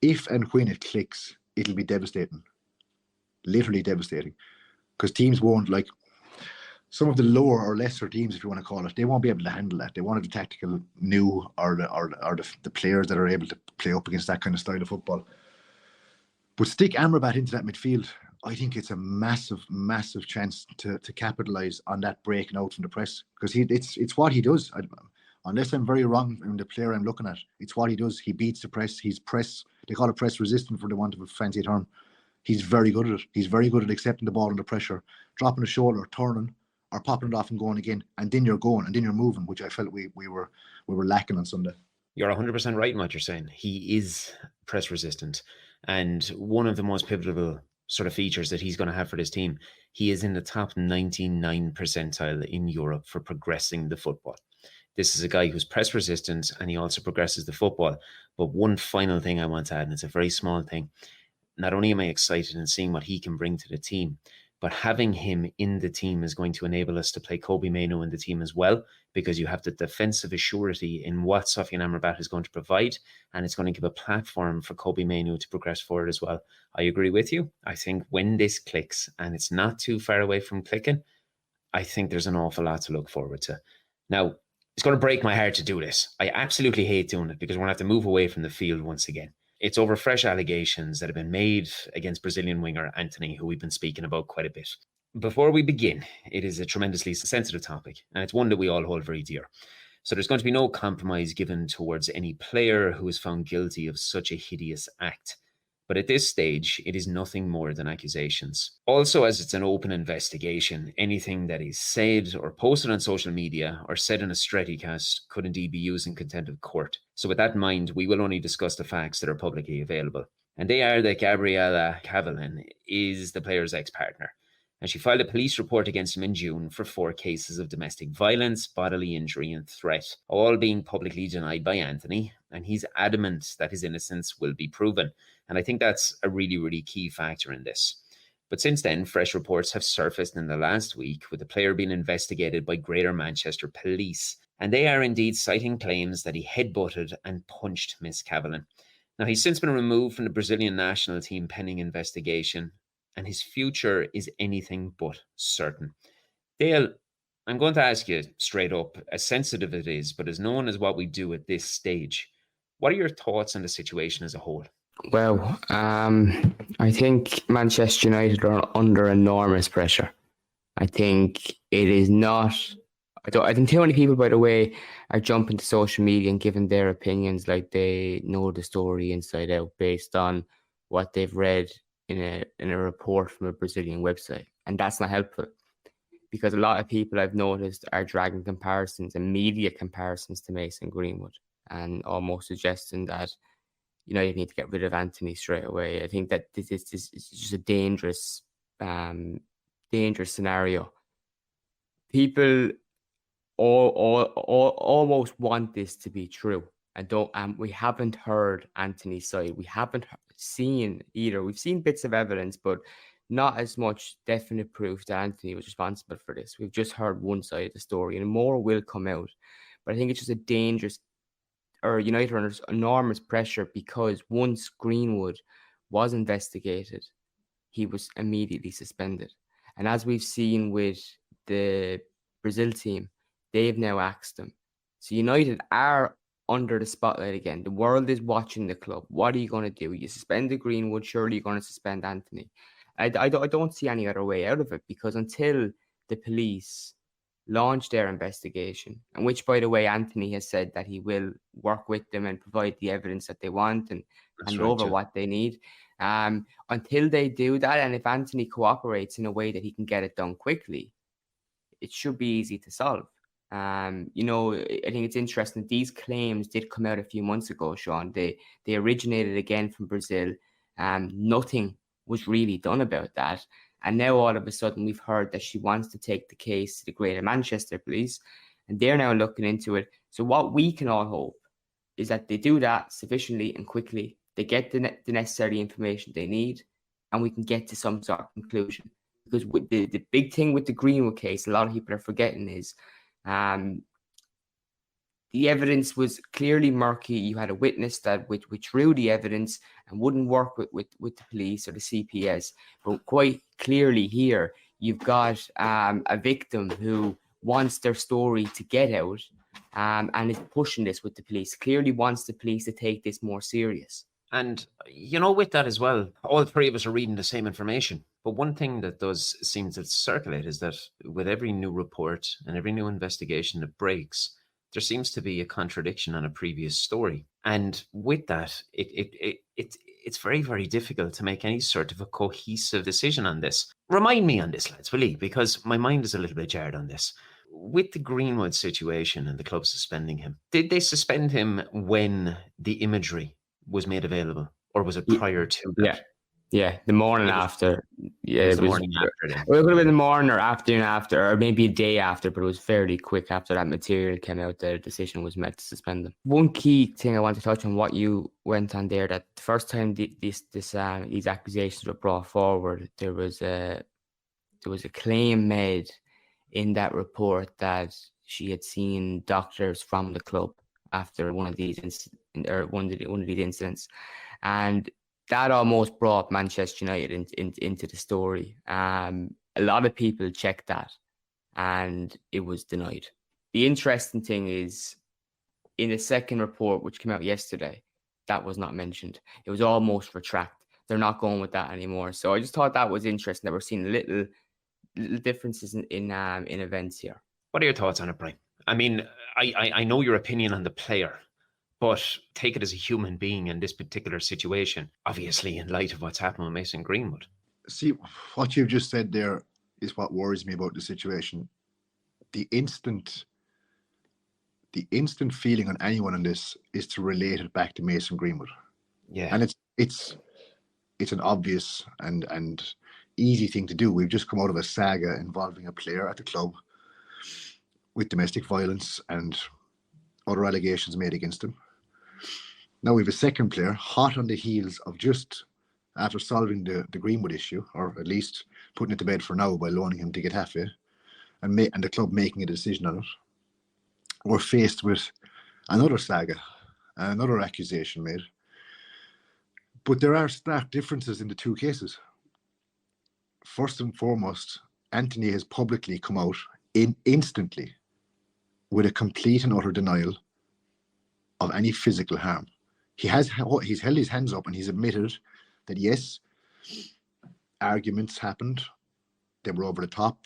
If and when it clicks, it'll be devastating. Literally devastating. Because teams won't, like some of the lower or lesser teams, if you want to call it, they won't be able to handle that. They won't have the tactical new or the players that are able to play up against that kind of style of football. But stick Amrabat into that midfield, I think it's a massive, massive chance to capitalise on that breaking out from the press, because it's what he does. Unless I'm very wrong in the player I'm looking at, it's what he does. He beats the press. He's press. They call it press resistant for the want of a fancy term. He's very good at it. He's very good at accepting the ball under pressure, dropping the shoulder, turning, or popping it off and going again, and then you're going, and then you're moving, which I felt we were lacking on Sunday. You're 100% right in what you're saying. He is press resistant, and one of the most pivotal sort of features that he's going to have for this team, he is in the top 99 percentile in Europe for progressing the football. This is a guy who's press resistant and he also progresses the football. But one final thing I want to add, and it's a very small thing. Not only am I excited in seeing what he can bring to the team, but having him in the team is going to enable us to play Kobbie Mainoo in the team as well, because you have the defensive assurity in what Sofyan Amrabat is going to provide, and it's going to give a platform for Kobbie Mainoo to progress forward as well. I agree with you. I think when this clicks, and it's not too far away from clicking, I think there's an awful lot to look forward to. Now, it's going to break my heart to do this. I absolutely hate doing it because we're going to have to move away from the field once again. It's over fresh allegations that have been made against Brazilian winger Antony, who we've been speaking about quite a bit. Before we begin, it is a tremendously sensitive topic, and it's one that we all hold very dear. So there's going to be no compromise given towards any player who is found guilty of such a hideous act. But at this stage, it is nothing more than accusations. Also, as it's an open investigation, anything that is said or posted on social media or said in a Strettycast could indeed be used in contempt of court. So with that in mind, we will only discuss the facts that are publicly available. And they are that Gabriela Cavallin is the player's ex-partner. And she filed a police report against him in June for 4 cases of domestic violence, bodily injury and threat, all being publicly denied by Antony. And he's adamant that his innocence will be proven. And I think that's a really, really key factor in this. But since then, fresh reports have surfaced in the last week, with the player being investigated by Greater Manchester Police. And they are indeed citing claims that he headbutted and punched Miss Cavallin. Now, he's since been removed from the Brazilian national team pending investigation, and his future is anything but certain. Dale, I'm going to ask you straight up, as sensitive it is, but as known as what we do at this stage, what are your thoughts on the situation as a whole? Well, I think Manchester United are under enormous pressure. I think it is not... I think too many people, by the way, are jumping to social media and giving their opinions like they know the story inside out based on what they've read in a report from a Brazilian website. And that's not helpful, because a lot of people I've noticed are dragging comparisons and media comparisons to Mason Greenwood and almost suggesting that you need to get rid of Antony straight away. I think that this is just a dangerous scenario. People almost want this to be true, and we haven't heard Antony's side. We haven't seen either. We've seen bits of evidence, but not as much definite proof that Antony was responsible for this. We've just heard one side of the story, and more will come out. But I think it's just a dangerous United are under enormous pressure because once Greenwood was investigated, he was immediately suspended. And as we've seen with the Brazil team, they've now axed him. So United are under the spotlight again. The world is watching the club. What are you going to do? You suspended Greenwood, surely you're going to suspend Antony. I don't see any other way out of it, because until the police launch their investigation, and which, by the way, Antony has said that he will work with them and provide the evidence that they want and hand over what they need. Until they do that, and if Antony cooperates in a way that he can get it done quickly, it should be easy to solve. I think it's interesting. These claims did come out a few months ago, Sean. They originated again from Brazil. Nothing was really done about that. And now all of a sudden we've heard that she wants to take the case to the Greater Manchester Police, and they're now looking into it. So what we can all hope is that they do that sufficiently and quickly. They get the necessary information they need, and we can get to some sort of conclusion. Because with the big thing with the Greenwood case, a lot of people are forgetting is the evidence was clearly murky. You had a witness that withdrew the evidence and wouldn't work with the police or the CPS. But quite clearly here, you've got a victim who wants their story to get out and is pushing this with the police, clearly wants the police to take this more serious. And, with that as well, all three of us are reading the same information. But one thing that does seem to circulate is that with every new report and every new investigation that breaks, there seems to be a contradiction on a previous story. And with that, it's very, very difficult to make any sort of a cohesive decision on this. Remind me on this, lads, will you? Because my mind is a little bit jarred on this. With the Greenwood situation and the club suspending him, did they suspend him when the imagery was made available, or was it prior to that? Yeah, the morning after. Yeah, it was the morning after then. Well, it could have been the morning or afternoon after, or maybe a day after, but it was fairly quick after that material came out. The decision was made to suspend them. One key thing I want to touch on what you went on there, that the first time these accusations were brought forward, there was a claim made in that report that she had seen doctors from the club after one of these incidents, and that almost brought Manchester United into the story. A lot of people checked that, and it was denied. The interesting thing is, in the second report, which came out yesterday, that was not mentioned. It was almost retracted. They're not going with that anymore. So I just thought that was interesting that we're seeing little differences in events here. What are your thoughts on it, Brian? I mean, I know your opinion on the player, but take it as a human being in this particular situation, obviously in light of what's happened with Mason Greenwood. See, what you've just said there is what worries me about the situation. The instant feeling on anyone in this is to relate it back to Mason Greenwood. Yeah. And it's an obvious and easy thing to do. We've just come out of a saga involving a player at the club with domestic violence and other allegations made against him. Now we have a second player hot on the heels of just after solving the Greenwood issue, or at least putting it to bed for now by loaning him to get halfway, and the club making a decision on it. We're faced with another saga, another accusation made. But there are stark differences in the two cases. First and foremost, Antony has publicly come out instantly with a complete and utter denial of any physical harm. He's held his hands up and he's admitted that yes, arguments happened, they were over the top,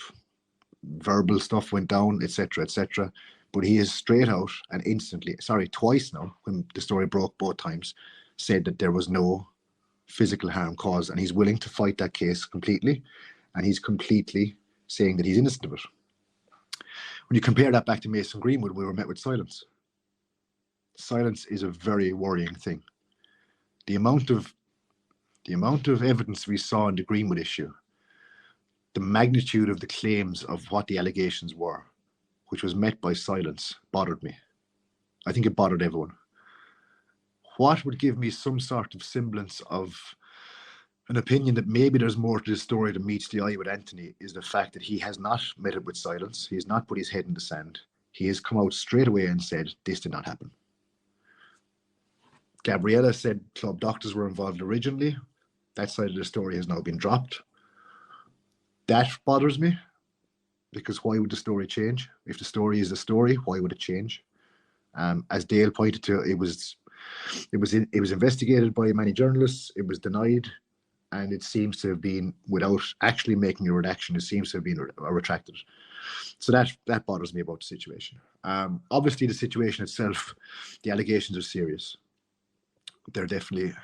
verbal stuff went down, etc., etc. But he is straight out and twice now, when the story broke both times, said that there was no physical harm caused, and he's willing to fight that case completely, and he's completely saying that he's innocent of it. When you compare that back to Mason Greenwood, we were met with silence. Silence is a very worrying thing. The amount of evidence we saw in the Greenwood issue, the magnitude of the claims of what the allegations were, which was met by silence, bothered me. I think it bothered everyone. What would give me some sort of semblance of an opinion that maybe there's more to this story than meets the eye with Antony is the fact that he has not met it with silence. He has not put his head in the sand. He has come out straight away and said, this did not happen. Gabriella said club doctors were involved originally. That side of the story has now been dropped. That bothers me, because why would the story change? If the story is the story, why would it change? As Dale pointed to, it was investigated by many journalists. It was denied, and it seems to have been, without actually making a redaction, it seems to have been retracted. So that bothers me about the situation. Obviously, the situation itself, the allegations are serious. They're definitely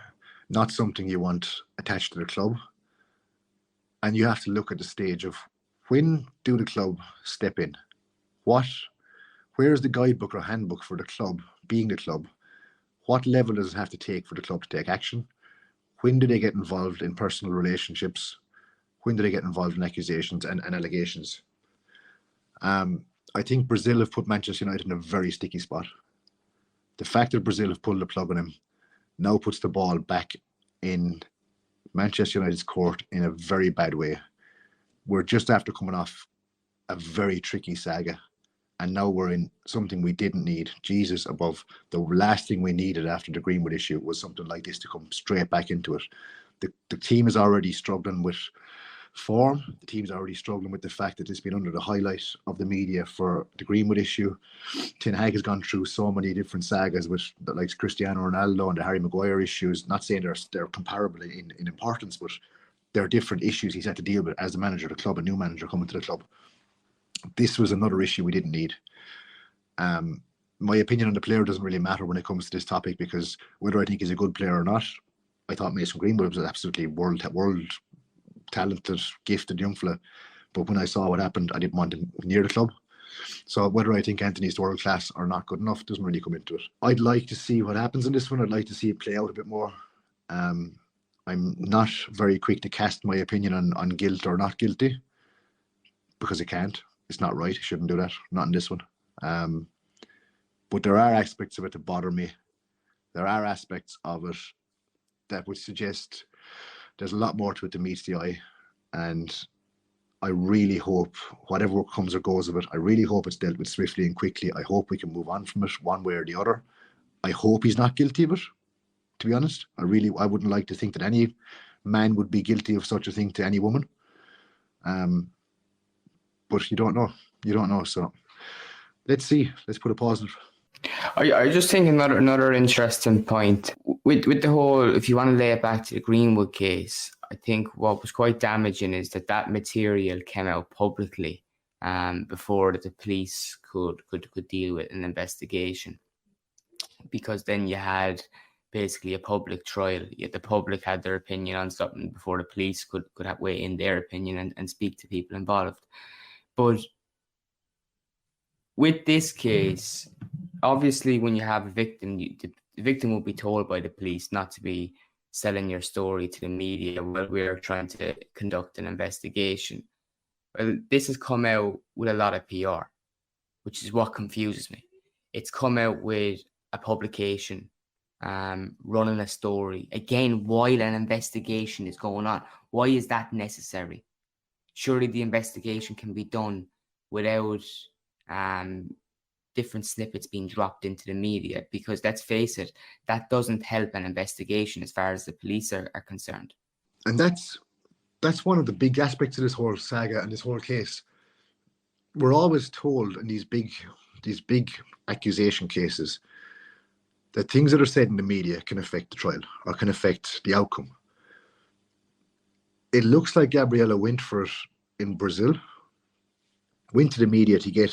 not something you want attached to the club. And you have to look at the stage of, when do the club step in? Where is the guidebook or handbook for the club, being the club? What level does it have to take for the club to take action? When do they get involved in personal relationships? When do they get involved in accusations and allegations? I think Brazil have put Manchester United in a very sticky spot. The fact that Brazil have pulled the plug on him now puts the ball back in Manchester United's court in a very bad way. We're just after coming off a very tricky saga, and now we're in something we didn't need. Jesus above. The last thing we needed after the Greenwood issue was something like this to come straight back into it. The team is already struggling with form. The team's already struggling with the fact that it's been under the highlight of the media for the Greenwood issue. Ten Hag has gone through so many different sagas with the likes of Cristiano Ronaldo and the Harry Maguire issues. Not saying they're comparable in importance, but there are different issues he's had to deal with as the manager of the club, a new manager coming to the club. This was another issue we didn't need. My opinion on the player doesn't really matter when it comes to this topic, because whether I think he's a good player or not, I thought Mason Greenwood was an absolutely world talented, gifted young fella. But when I saw what happened, I didn't want him near the club. So whether I think Antony's world class or not good enough doesn't really come into it. I'd like to see what happens in this one. I'd like to see it play out a bit more. I'm not very quick to cast my opinion on guilt or not guilty, because I can't. It's not right. I shouldn't do that. Not in this one. But there are aspects of it that bother me. There are aspects of it that would suggest there's a lot more to it than meets the eye. And I really hope, whatever comes or goes of it, I really hope it's dealt with swiftly and quickly. I hope we can move on from it one way or the other. I hope he's not guilty of it, to be honest. I wouldn't like to think that any man would be guilty of such a thing to any woman. But you don't know. You don't know. So let's see. Let's put a pause on it. I just think another interesting point with the whole, if you want to lay it back to the Greenwood case, I think what was quite damaging is that material came out publicly before that the police could deal with an investigation, because then you had basically a public trial. Yet the public had their opinion on something before the police could have weigh in their opinion and speak to people involved. But with this case, obviously, when you have a victim, the victim will be told by the police not to be selling your story to the media while we're trying to conduct an investigation. Well, this has come out with a lot of PR, which is what confuses me. It's come out with a publication, running a story, again, while an investigation is going on. Why is that necessary? Surely the investigation can be done without different snippets being dropped into the media, because let's face it, that doesn't help an investigation as far as the police are concerned. And that's one of the big aspects of this whole saga and this whole case. We're always told in these big accusation cases that things that are said in the media can affect the trial or can affect the outcome. It looks like Gabriella went for it in Brazil, went to the media to get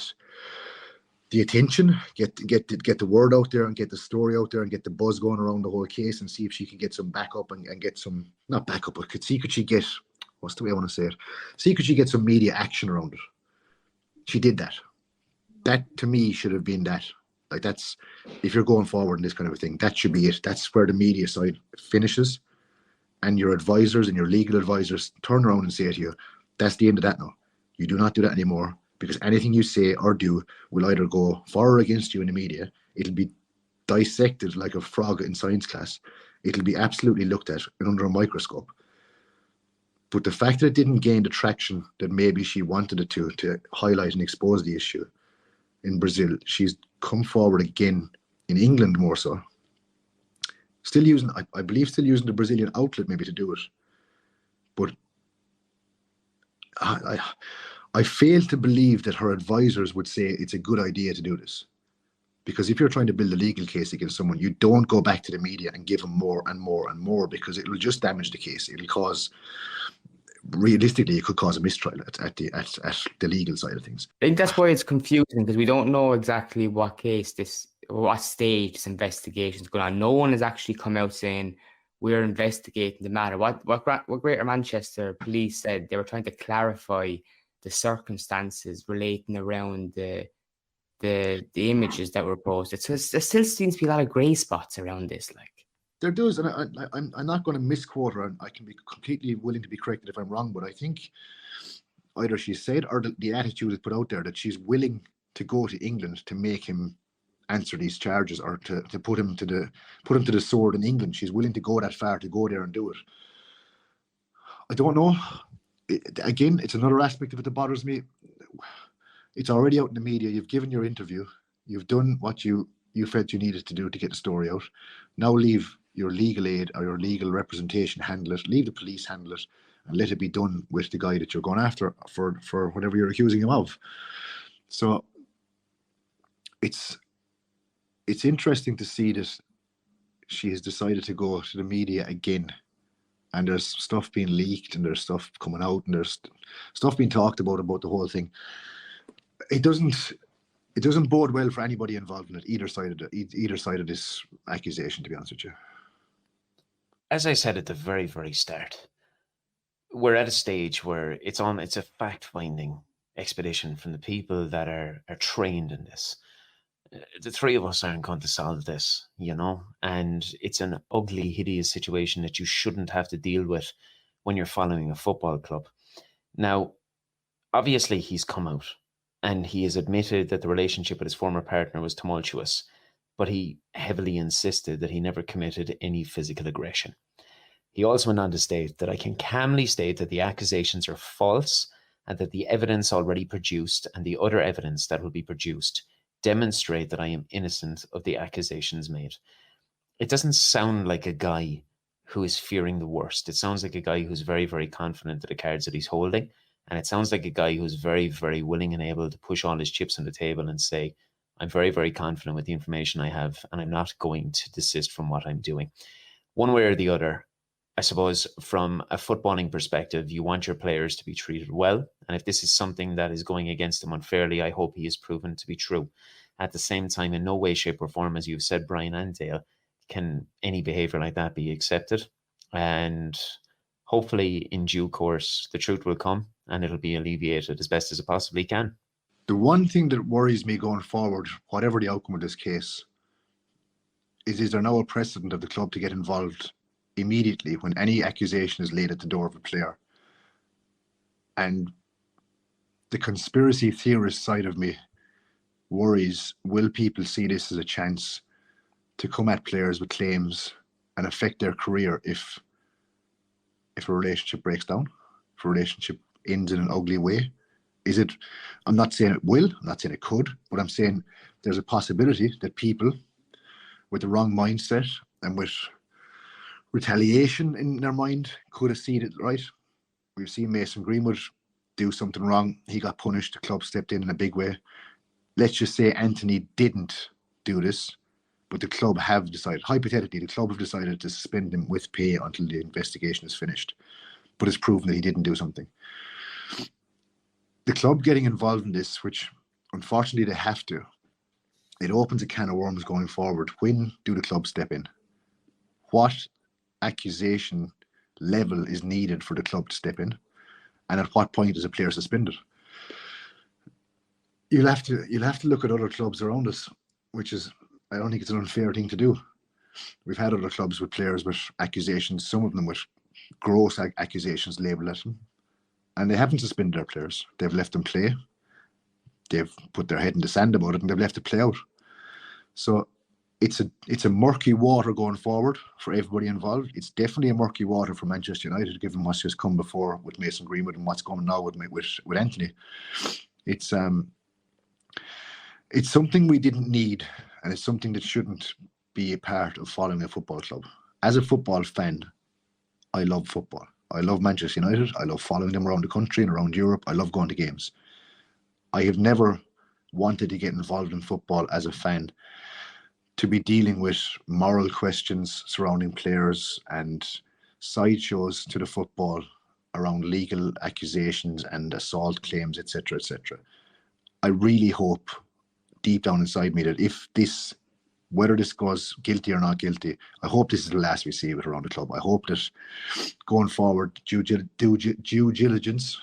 the attention, get the word out there and get the story out there and get the buzz going around the whole case and see if she could get some backup and get some, not backup, but could she get, what's the way I want to say it? See, could she get some media action around it? She did that. That to me should have been that. Like, that's, if you're going forward in this kind of a thing, that should be it. That's where the media side finishes. And your advisors and your legal advisors turn around and say to you, that's the end of that now. You do not do that anymore, because anything you say or do will either go for or against you in the media. It'll be dissected like a frog in science class. It'll be absolutely looked at under a microscope. But the fact that it didn't gain the traction that maybe she wanted it to highlight and expose the issue in Brazil, she's come forward again in England more so. Still using, I believe, still using the Brazilian outlet maybe to do it. But I fail to believe that her advisors would say it's a good idea to do this. Because if you're trying to build a legal case against someone, you don't go back to the media and give them more and more and more, because it will just damage the case. It'll cause, realistically, it could cause a mistrial at the legal side of things. I think that's why it's confusing, because we don't know exactly what stage this investigation is going on. No one has actually come out saying we're investigating the matter. What Greater Manchester Police said, they were trying to clarify the circumstances relating around the images that were posted. So there still seems to be a lot of grey spots around this. Like, there does, and I'm not going to misquote her. I can be completely willing to be corrected if I'm wrong, but I think either she said or the attitude is put out there that she's willing to go to England to make him answer these charges, or to put him to the sword in England. She's willing to go that far, to go there and do it. I don't know. Again, it's another aspect of it that bothers me. It's already out in the media. You've given your interview. You've done what you felt you needed to do to get the story out. Now leave your legal aid or your legal representation handle it. Leave the police handle it, and let it be done with the guy that you're going after for whatever you're accusing him of. So it's interesting to see that she has decided to go to the media again. And there's stuff being leaked, and there's stuff coming out, and there's stuff being talked about the whole thing. It doesn't bode well for anybody involved in it, either side of this accusation, to be honest with you. As I said at the very, very start, we're at a stage where it's a fact-finding expedition from the people that are trained in this. The three of us aren't going to solve this, and it's an ugly, hideous situation that you shouldn't have to deal with when you're following a football club. Now, obviously he's come out and he has admitted that the relationship with his former partner was tumultuous, but he heavily insisted that he never committed any physical aggression. He also went on to state that I can calmly state that the accusations are false, and that the evidence already produced and the other evidence that will be produced demonstrate that I am innocent of the accusations made. It doesn't sound like a guy who is fearing the worst. It sounds like a guy who's very, very confident of the cards that he's holding. And it sounds like a guy who's very, very willing and able to push all his chips on the table and say, I'm very, very confident with the information I have, and I'm not going to desist from what I'm doing. One way or the other, I suppose from a footballing perspective, you want your players to be treated well. And if this is something that is going against them unfairly, I hope he is proven to be true. At the same time, in no way, shape or form, as you've said, Brian and Dale, can any behavior like that be accepted. And hopefully in due course, the truth will come and it'll be alleviated as best as it possibly can. The one thing that worries me going forward, whatever the outcome of this case, is there now a precedent of the club to get involved immediately when any accusation is laid at the door of a player? And the conspiracy theorist side of me worries, will people see this as a chance to come at players with claims and affect their career if a relationship breaks down, if a relationship ends in an ugly way? Is it, I'm not saying it will, I'm not saying it could, but I'm saying there's a possibility that people with the wrong mindset and with retaliation in their mind could have seen it right. We've seen Mason Greenwood do something wrong. He got punished. The club stepped in a big way. Let's just say Antony didn't do this, but the club have decided, hypothetically, the club have decided to suspend him with pay until the investigation is finished. But it's proven that he didn't do something. The club getting involved in this, which unfortunately they have to, it opens a can of worms going forward. When do the club step in? What accusation level is needed for the club to step in? And at what point is a player suspended? You'll have to look at other clubs around us, which is, I don't think it's an unfair thing to do. We've had other clubs with players with accusations, some of them with gross accusations labelled at them, and they haven't suspended their players. They've let them play. They've put their head in the sand about it, and they've left it play out. So it's a murky water going forward for everybody involved. It's definitely a murky water for Manchester United, given what's just come before with Mason Greenwood and what's coming now with Antony. It's something we didn't need, and it's something that shouldn't be a part of following a football club. As a football fan, I love football. I love Manchester United. I love following them around the country and around Europe. I love going to games. I have never wanted to get involved in football as a fan to be dealing with moral questions surrounding players and sideshows to the football around legal accusations and assault claims, etc., etc. I really hope deep down inside me that if this, whether this goes guilty or not guilty, I hope this is the last we see of it around the club. I hope that going forward, due diligence,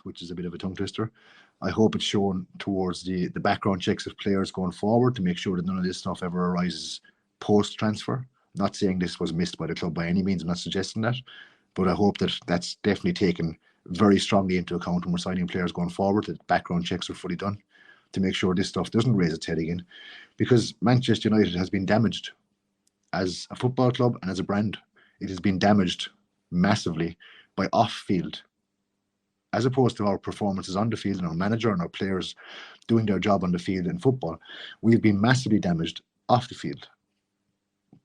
which is a bit of a tongue twister, I hope it's shown towards the background checks of players going forward to make sure that none of this stuff ever arises post-transfer. Not saying this was missed by the club by any means, I'm not suggesting that, but I hope that that's definitely taken very strongly into account when we're signing players going forward, that background checks are fully done to make sure this stuff doesn't raise its head again, because Manchester United has been damaged as a football club and as a brand. It has been damaged massively by off-field, as opposed to our performances on the field and our manager and our players doing their job on the field in football. We've been massively damaged off the field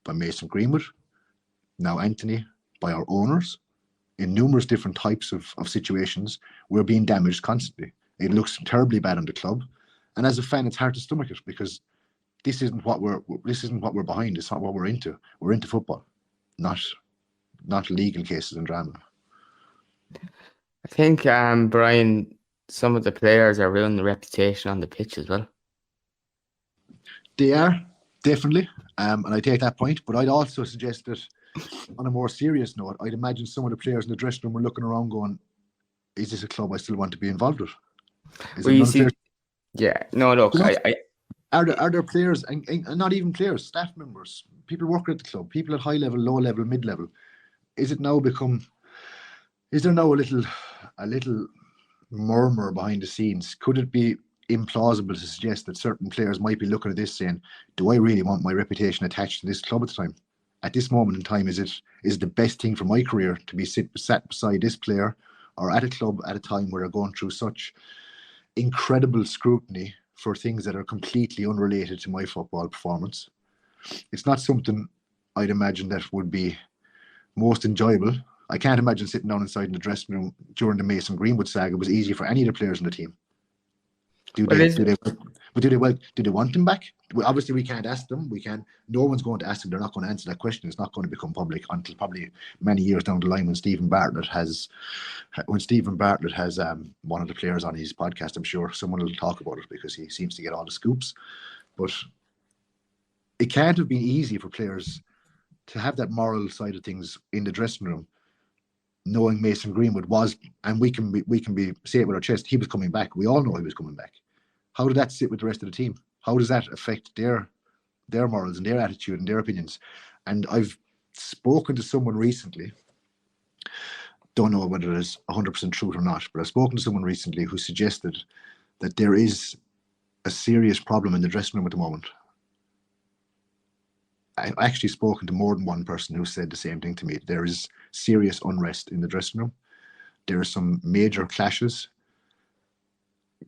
by Mason Greenwood, now Antony, by our owners, in numerous different types of situations. We're being damaged constantly. It looks terribly bad on the club. And as a fan, it's hard to stomach it, because this isn't what we're behind. It's not what we're into. We're into football, not legal cases and drama. I think, Brian, some of the players are ruining the reputation on the pitch as well. They are, definitely. And I take that point. But I'd also suggest that on a more serious note, I'd imagine some of the players in the dressing room were looking around going, is this a club I still want to be involved with? Well, you see, yeah, no, look, Are there players, and not even players, staff members, people working at the club, people at high level, low level, mid level? Is there now a little murmur behind the scenes? Could it be implausible to suggest that certain players might be looking at this saying, do I really want my reputation attached to this club at the time? At this moment in time, is the best thing for my career to be sat beside this player, or at a club at a time where they're going through such incredible scrutiny for things that are completely unrelated to my football performance? It's not something I'd imagine that would be most enjoyable. I can't imagine sitting down inside in the dressing room during the Mason Greenwood saga was easy for any of the players in the team. Do they want him back? Well, obviously, we can't ask them. No one's going to ask them. They're not going to answer that question. It's not going to become public until probably many years down the line when Stephen Bartlett has one of the players on his podcast. I'm sure someone will talk about it, because he seems to get all the scoops. But it can't have been easy for players to have that moral side of things in the dressing room, knowing Mason Greenwood was, and we can say it with our chest, he was coming back. We all know he was coming back. How did that sit with the rest of the team? How does that affect their morals and their attitude and their opinions? And I've spoken to someone recently, don't know whether it is 100% true or not, but I've spoken to someone recently who suggested that there is a serious problem in the dressing room at the moment. I've actually spoken to more than one person who said the same thing to me. There is serious unrest in the dressing room. There are some major clashes.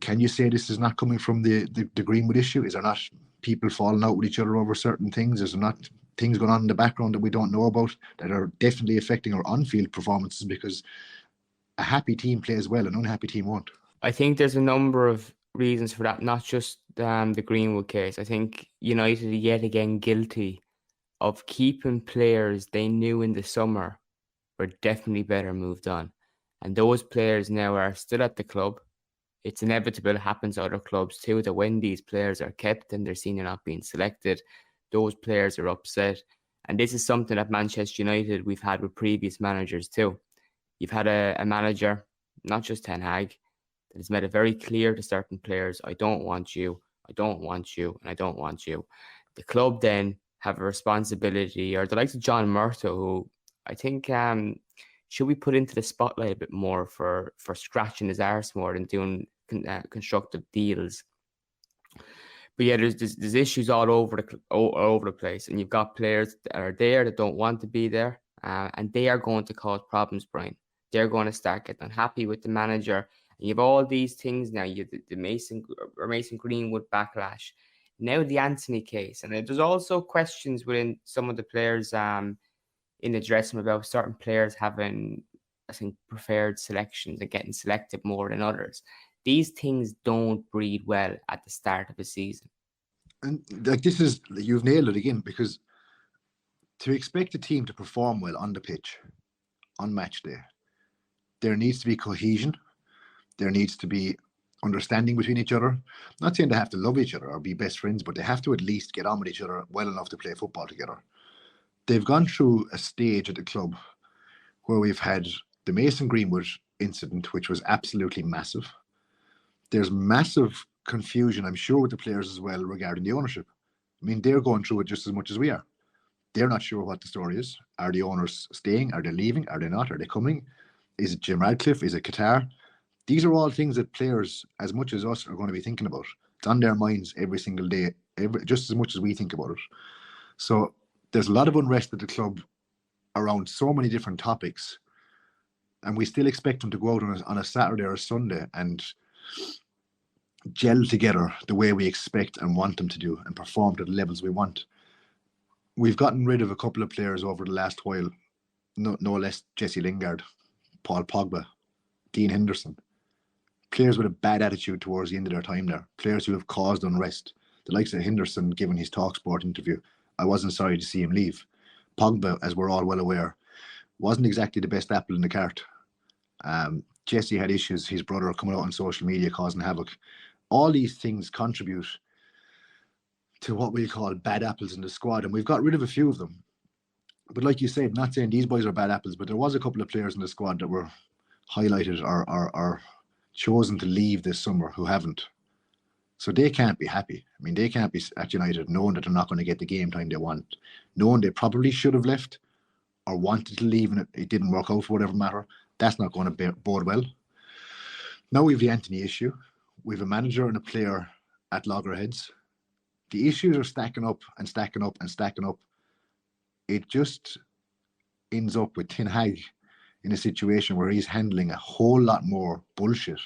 Can you say this is not coming from the Greenwood issue? Is there not people falling out with each other over certain things? Is there not things going on in the background that we don't know about that are definitely affecting our on-field performances? Because a happy team plays well, an unhappy team won't. I think there's a number of reasons for that, not just the Greenwood case. I think United are yet again guilty of keeping players they knew in the summer were definitely better moved on. And those players now are still at the club. It's inevitable, it happens to other clubs too, that when these players are kept and they're seen they're not being selected, those players are upset. And this is something at Manchester United we've had with previous managers too. You've had a manager, not just Ten Hag, that has made it very clear to certain players, I don't want you, I don't want you, and I don't want you. The club then have a responsibility, or the likes of John Murtough, who I think should we put into the spotlight a bit more for scratching his arse more than doing constructive deals. But yeah, there's issues all over the place, and you've got players that are there that don't want to be there, and they are going to cause problems, Brian. They're going to start getting unhappy with the manager, and you have all these things now. You have the Mason Greenwood backlash. Now the Antony case, and there's also questions within some of the players in the dressing room about certain players having, I think, preferred selections and getting selected more than others. These things don't breed well at the start of a season. And like you've nailed it again, because to expect a team to perform well on the pitch on match day, there needs to be cohesion. There needs to be understanding between each other. I'm not saying they have to love each other or be best friends, but they have to at least get on with each other well enough to play football together. They've gone through a stage at the club where we've had the Mason Greenwood incident, which was absolutely massive. There's massive confusion, I'm sure, with the players as well regarding the ownership. I mean, they're going through it just as much as we are. They're not sure what the story is. Are the owners staying? Are they leaving? Are they not? Are they coming? Is it Jim Radcliffe? Is it Qatar? These are all things that players, as much as us, are going to be thinking about. It's on their minds every single day, just as much as we think about it. So there's a lot of unrest at the club around so many different topics, and we still expect them to go out on a Saturday or a Sunday and gel together the way we expect and want them to do and perform to the levels we want. We've gotten rid of a couple of players over the last while, no less Jesse Lingard, Paul Pogba, Dean Henderson. Players with a bad attitude towards the end of their time there. Players who have caused unrest. The likes of Henderson, given his TalkSport interview, I wasn't sorry to see him leave. Pogba, as we're all well aware, wasn't exactly the best apple in the cart. Jesse had issues, his brother coming out on social media causing havoc. All these things contribute to what we call bad apples in the squad, and we've got rid of a few of them. But like you said, not saying these boys are bad apples, but there was a couple of players in the squad that were highlighted or chosen to leave this summer who haven't. So they can't be happy. I mean, they can't be at United knowing that they're not going to get the game time they want, knowing they probably should have left or wanted to leave and it didn't work out for whatever matter. That's not going to bode well. Now we have the Antony issue. We have a manager and a player at loggerheads. The issues are stacking up and stacking up and stacking up. It just ends up with Ten Hag in a situation where he's handling a whole lot more bullshit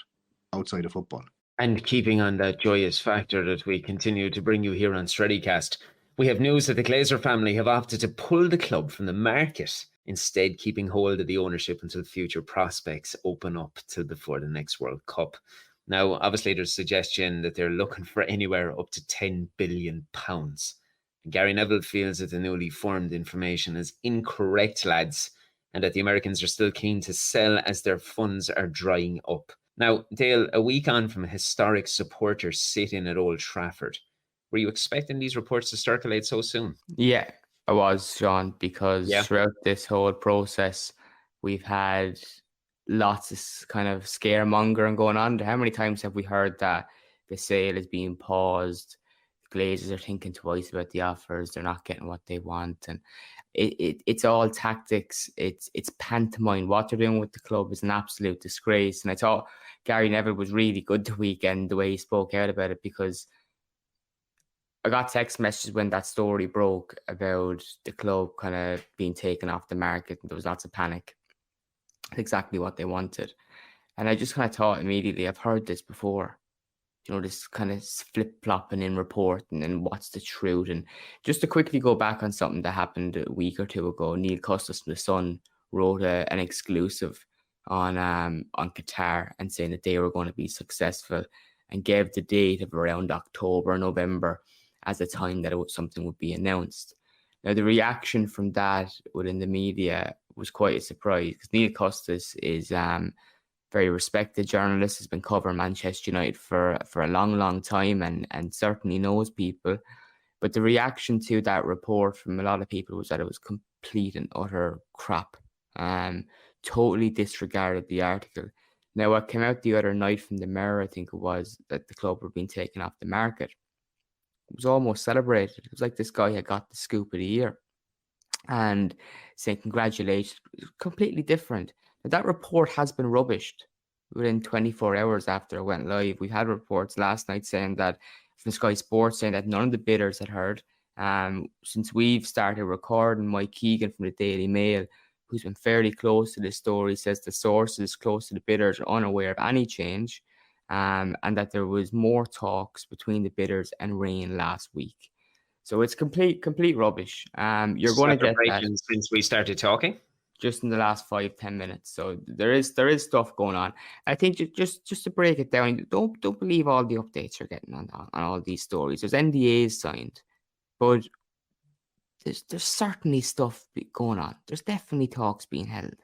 outside of football. And keeping on that joyous factor that we continue to bring you here on Strettycast, we have news that the Glazer family have opted to pull the club from the market, instead keeping hold of the ownership until future prospects open up till before the next World Cup. Now, obviously, there's a suggestion that they're looking for anywhere up to £10 billion. And Gary Neville feels that the newly formed information is incorrect, lads, and that the Americans are still keen to sell as their funds are drying up. Now, Dale, a week on from a historic supporter sit-in at Old Trafford, were you expecting these reports to circulate so soon? Yeah, I was, Sean, because throughout this whole process, we've had lots of kind of scaremongering going on. How many times have we heard that the sale is being paused? Glazers are thinking twice about the offers. They're not getting what they want. And it's all tactics. It's pantomime. What they're doing with the club is an absolute disgrace. And I thought Gary Neville was really good the weekend, the way he spoke out about it, because I got text messages when that story broke about the club kind of being taken off the market, and there was lots of panic. That's exactly what they wanted. And I just kind of thought immediately, I've heard this before. You know, this kind of flip-flopping in reporting and what's the truth. And just to quickly go back on something that happened a week or two ago, Neil Custis from The Sun wrote an exclusive on Qatar and saying that they were going to be successful, and gave the date of around October, November as the time that something would be announced. Now, the reaction from that within the media was quite a surprise, because Neil Custis is very respected journalist, has been covering Manchester United for a long time and certainly knows people. But the reaction to that report from a lot of people was that it was complete and utter crap. Totally disregarded the article. Now, what came out the other night from the Mirror, I think it was, that the club were being taken off the market. It was almost celebrated. It was like this guy had got the scoop of the year and saying congratulations. Completely different. Now, that report has been rubbished within 24 hours after it went live. We've had reports last night saying that, from Sky Sports, saying that none of the bidders had heard. Since we've started recording, Mike Keegan from the Daily Mail, who's been fairly close to this story, says the sources close to the bidders are unaware of any change. and that there was more talks between the bidders and Rain last week. So it's complete rubbish. You're going to get that since we started talking. Just in the last 5-10 minutes. So there is stuff going on. I think just to break it down, don't believe all the updates you're getting on all these stories. There's NDAs signed, but there's certainly stuff going on. There's definitely talks being held.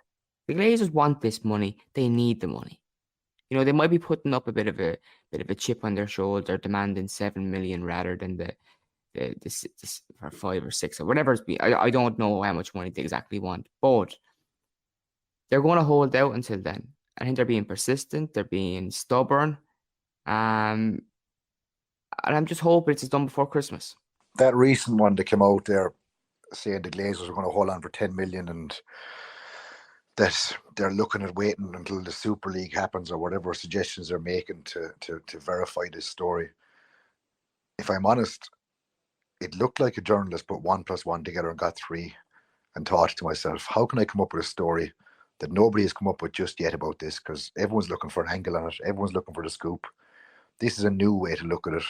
The Glazers want this money. They need the money. You know, they might be putting up a bit of a chip on their shoulder, demanding 7 million rather than the for 5 or 6 or whatever it's been. I don't know how much money they exactly want, but they're going to hold out until then. I think they're being persistent. They're being stubborn. And I'm just hoping it's done before Christmas. That recent one that came out there saying the Glazers are going to hold on for 10 million and that they're looking at waiting until the Super League happens or whatever suggestions they're making to verify this story. If I'm honest, it looked like a journalist put 1 + 1 together and got 3 and thought to myself, how can I come up with a story that nobody has come up with just yet about this? Because everyone's looking for an angle on it. Everyone's looking for the scoop. This is a new way to look at it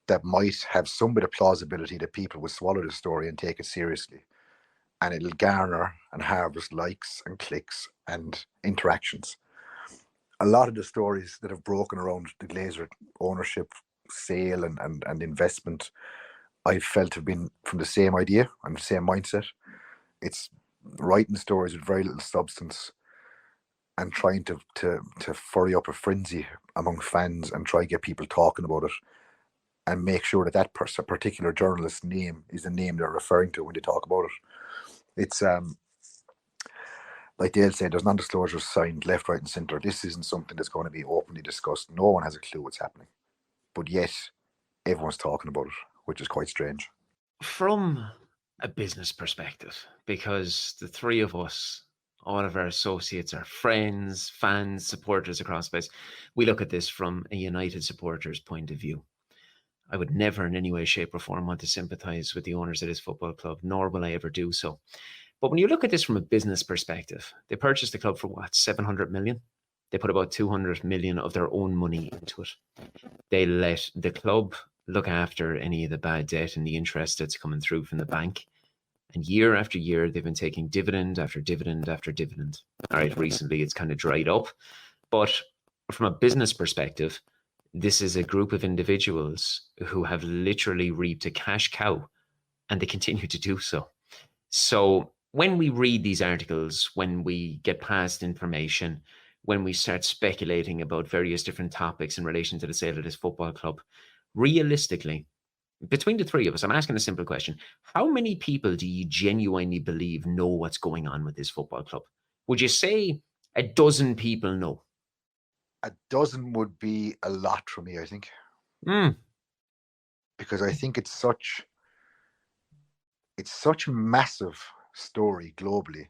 that might have some bit of plausibility that people will swallow the story and take it seriously. And it'll garner and harvest likes and clicks and interactions. A lot of the stories that have broken around the Glazer ownership, sale and investment, I felt have been from the same idea and the same mindset. It's writing stories with very little substance and trying to furry up a frenzy among fans and try to get people talking about it and make sure that particular journalist's name is the name they're referring to when they talk about it. It's like Dale said, there's non-disclosures signed left, right and centre. This isn't something that's going to be openly discussed. No one has a clue what's happening. But yet, everyone's talking about it, which is quite strange. From a business perspective, because the three of us, all of our associates, are friends, fans, supporters across space, we look at this from a United supporter's point of view. I would never in any way, shape or form want to sympathise with the owners of this football club, nor will I ever do so. But when you look at this from a business perspective, they purchased the club for what, 700 million? They put about 200 million of their own money into it. They let the club look after any of the bad debt and the interest that's coming through from the bank. And year after year, they've been taking dividend after dividend after dividend. All right, recently it's kind of dried up. But from a business perspective, this is a group of individuals who have literally reaped a cash cow, and they continue to do so. So when we read these articles, when we get past information, when we start speculating about various different topics in relation to the sale of this football club, realistically, between the three of us, I'm asking a simple question. How many people do you genuinely believe know what's going on with this football club? Would you say a dozen people know? A dozen would be a lot for me, I think. Because I think it's such a massive story globally.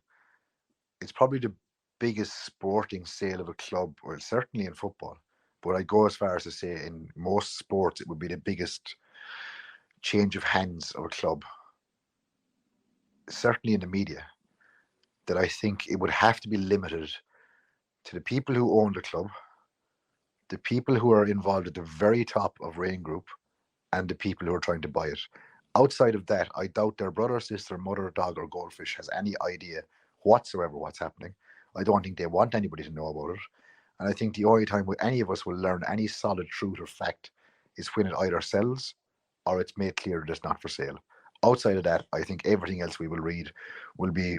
It's probably the biggest sporting sale of a club, well, certainly in football. But I go as far as to say in most sports, it would be the biggest change of hands of a club. Certainly in the media, that I think it would have to be limited to the people who own the club, the people who are involved at the very top of Rain Group, and the people who are trying to buy it. Outside of that, I doubt their brother, sister, mother, dog, or goldfish has any idea whatsoever what's happening. I don't think they want anybody to know about it. And I think the only time any of us will learn any solid truth or fact is when it either sells or it's made clear that it's not for sale. Outside of that, I think everything else we will read will be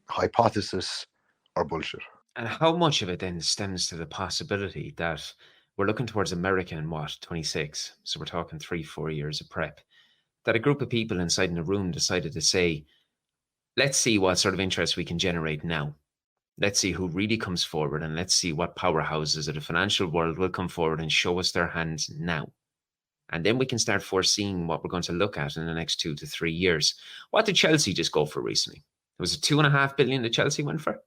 hypothesis or bullshit. And how much of it then stems to the possibility that we're looking towards America in what, 26? So we're talking 3-4 years of prep. That a group of people inside in a room decided to say, let's see what sort of interest we can generate now. Let's see who really comes forward, and let's see what powerhouses of the financial world will come forward and show us their hands now. And then we can start foreseeing what we're going to look at in the next 2 to 3 years. What did Chelsea just go for recently? It was a $2.5 billion that Chelsea went for.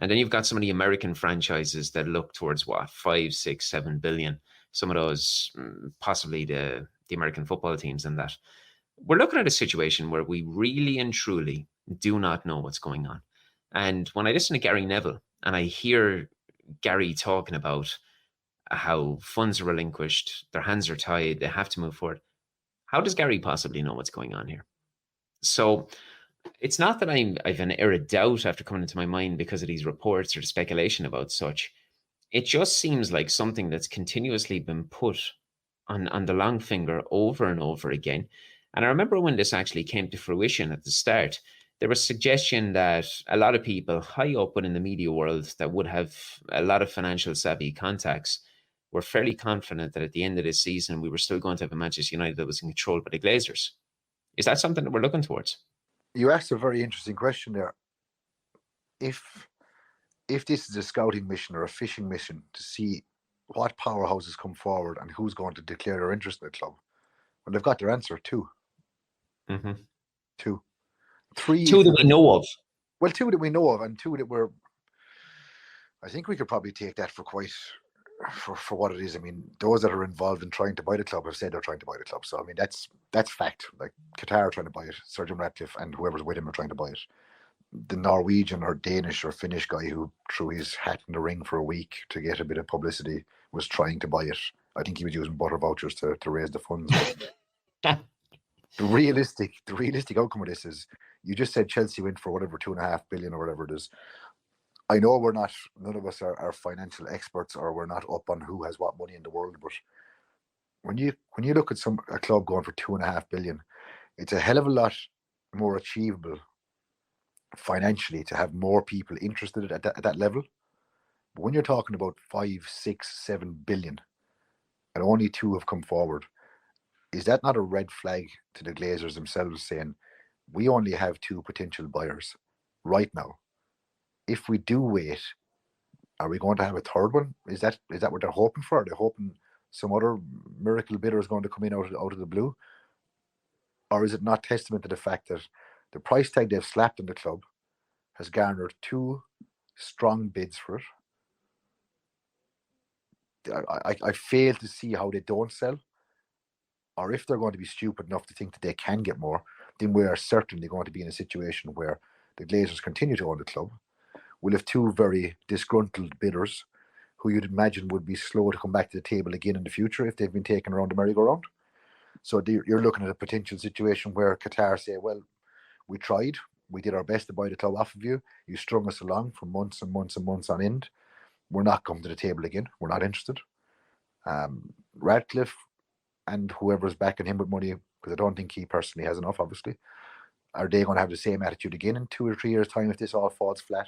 And then you've got some of the American franchises that look towards what, 5, 6, 7 billion. Some of those, possibly the American football teams and that. We're looking at a situation where we really and truly do not know what's going on. And when I listen to Gary Neville and I hear Gary talking about how funds are relinquished, their hands are tied, they have to move forward. How does Gary possibly know what's going on here? So it's not that I've an air of doubt after coming into my mind because of these reports or the speculation about such. It just seems like something that's continuously been put on the long finger over and over again. And I remember when this actually came to fruition at the start, there was suggestion that a lot of people high up within the media world that would have a lot of financial savvy contacts were fairly confident that at the end of this season, we were still going to have a Manchester United that was controlled by the Glazers. Is that something that we're looking towards? You asked a very interesting question there. If this is a scouting mission or a fishing mission to see what powerhouses come forward and who's going to declare their interest in the club, well, they've got their answer. Two. Mm-hmm. Two. Three. Two that we know of. Well, two that we know of, and two that we're. I think we could probably take that for what it is. I mean, those that are involved in trying to buy the club have said they're trying to buy the club. So I mean, that's fact. Like Qatar are trying to buy it, Sir Jim Ratcliffe and whoever's with him are trying to buy it. The Norwegian or Danish or Finnish guy who threw his hat in the ring for a week to get a bit of publicity was trying to buy it. I think he was using butter vouchers to raise the funds. The realistic outcome of this is, you just said Chelsea went for whatever 2.5 billion or whatever it is. I know none of us are financial experts, or we're not up on who has what money in the world, but when you look at a club going for 2.5 billion, it's a hell of a lot more achievable financially to have more people interested at that level. But when you're talking about 5, 6, 7 billion and only two have come forward, is that not a red flag to the Glazers themselves, saying we only have two potential buyers right now? If we do wait, are we going to have a third one? Is that what they're hoping for? Are they hoping some other miracle bidder is going to come in out of the blue? Or is it not testament to the fact that the price tag they've slapped on the club has garnered two strong bids for it? I fail to see how they don't sell. Or if they're going to be stupid enough to think that they can get more, then we are certainly going to be in a situation where the Glazers continue to own the club. We'll have two very disgruntled bidders who you'd imagine would be slow to come back to the table again in the future if they've been taken around the merry-go-round. So you're looking at a potential situation where Qatar say, well, we tried, we did our best to buy the club off of you, you strung us along for months and months and months on end, we're not coming to the table again, we're not interested. Radcliffe and whoever's backing him with money, because I don't think he personally has enough, obviously, are they going to have the same attitude again in 2 or 3 years' time if this all falls flat?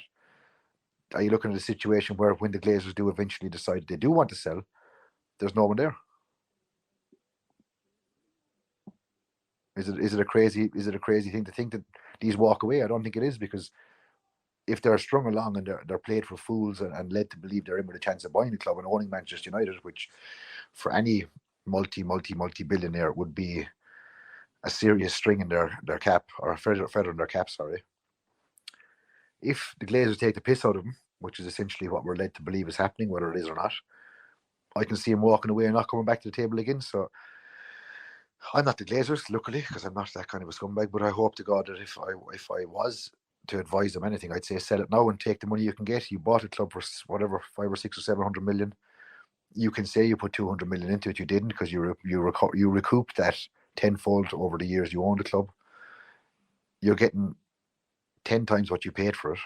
Are you looking at a situation where when the Glazers do eventually decide they do want to sell, there's no one there? Is it a crazy thing to think that these walk away? I don't think it is, because if they're strung along and they're played for fools and led to believe they're in with a chance of buying the club and owning Manchester United, which for any multi-billionaire would be a serious string in their cap, or a feather in their cap, sorry. If the Glazers take the piss out of them, which is essentially what we're led to believe is happening, whether it is or not, I can see him walking away and not coming back to the table again. So I'm not the Glazers, luckily, because I'm not that kind of a scumbag, but I hope to God that if I was to advise them anything, I'd say sell it now and take the money you can get. You bought a club for whatever, 5 or 6 or 700 million. You can say you put 200 million into it. You didn't, because you recouped that tenfold over the years you owned the club. You're getting 10 times what you paid for it.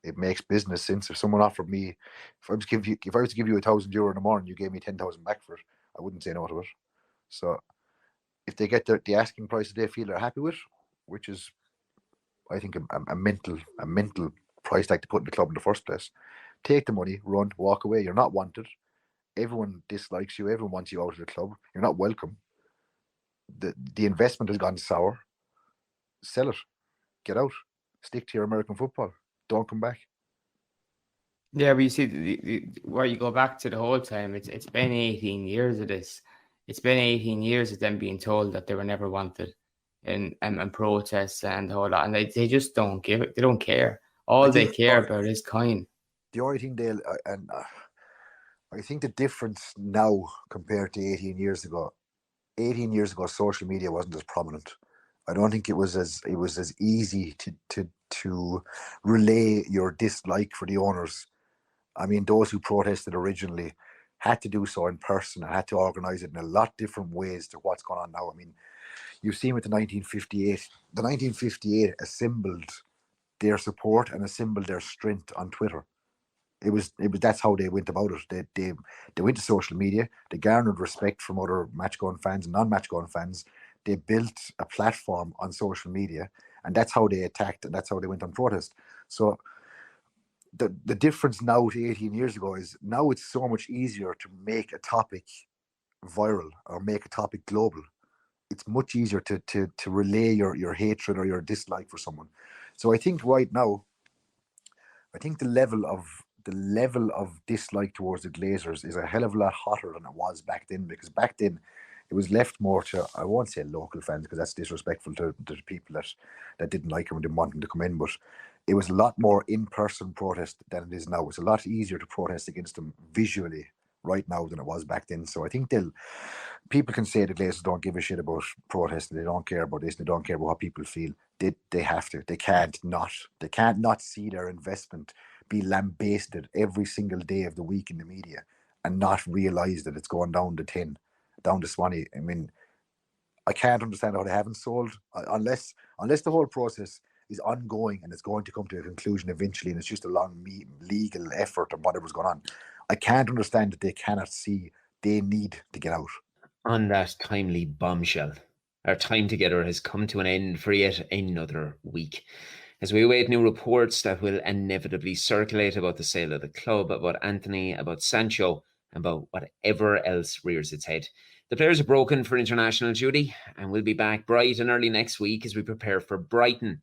It makes business sense. If someone offered me, if I was to give you €1,000 in the morning, you gave me 10,000 back for it, I wouldn't say no to it. So if they get the asking price that they feel they're happy with, which is, I think, a mental price tag to put in the club in the first place, take the money, run, walk away. You're not wanted. Everyone dislikes you. Everyone wants you out of the club. You're not welcome. The investment has gone sour. Sell it. Get out. Stick to your American football. Don't come back. Yeah, but you see, where you go back to the whole time, it's been 18 years of this. It's been 18 years of them being told that they were never wanted, and protests and the whole lot, and they just don't give it. They don't care. All they care about is coin. The only thing I think the difference now compared to 18 years ago, social media wasn't as prominent. I don't think it was as easy to relay your dislike for the owners. I mean, those who protested originally had to do so in person and had to organise it in a lot different ways to what's going on now. I mean, you've seen with the 1958. The 1958 assembled their support and assembled their strength on Twitter. It was that's how they went about it. They went to social media. They garnered respect from other match-going fans and non-match going fans. They built a platform on social media, and that's how they attacked, and that's how they went on protest. So the difference now to 18 years ago is now it's so much easier to make a topic viral or make a topic global. It's much easier to relay your hatred or your dislike for someone. So I think right now, I think the level of dislike towards the Glazers is a hell of a lot hotter than it was back then, because back then it was left more to, I won't say local fans because that's disrespectful to the people that didn't like him and didn't want him to come in, but it was a lot more in-person protest than it is now. It's a lot easier to protest against them visually right now than it was back then. So I think people can say the Glazers don't give a shit about protesting, they don't care about this, they don't care about how people feel. They have to. They can't not see their investment be lambasted every single day of the week in the media and not realise that it's going down to 10, down to 20. I mean, I can't understand how they haven't sold unless the whole process is ongoing and it's going to come to a conclusion eventually, and it's just a long legal effort and whatever's going on. I can't understand that they cannot see they need to get out. On that timely bombshell, our time together has come to an end for yet another week, as we await new reports that will inevitably circulate about the sale of the club, about Antony, about Sancho, and about whatever else rears its head. The players are broken for international duty, and we'll be back bright and early next week as we prepare for Brighton.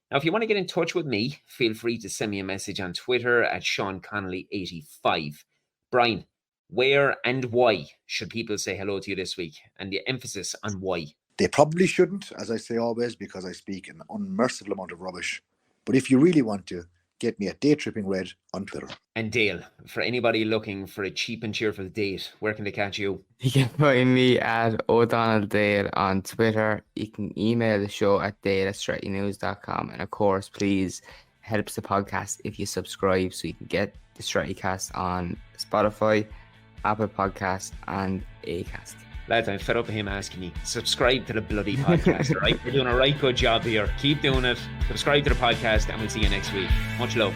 Now, if you want to get in touch with me, feel free to send me a message on Twitter at SeanConnolly85. Brian, where and why should people say hello to you this week? And the emphasis on why. They probably shouldn't, as I say always, because I speak an unmerciful amount of rubbish. But if you really want to, get me at DayTrippingRed on Twitter. And Dale, for anybody looking for a cheap and cheerful date, where can they catch you? You can find me at O'DonnellDale on Twitter. You can email the show at dale@strettynews.com. And of course, please helps the podcast if you subscribe so you can get the Strettycast on Spotify, Apple Podcasts, and Acast. Lads, I'm fed up of him asking you. Subscribe to the bloody podcast, all right? We're doing a right good job here. Keep doing it. Subscribe to the podcast, and we'll see you next week. Much love.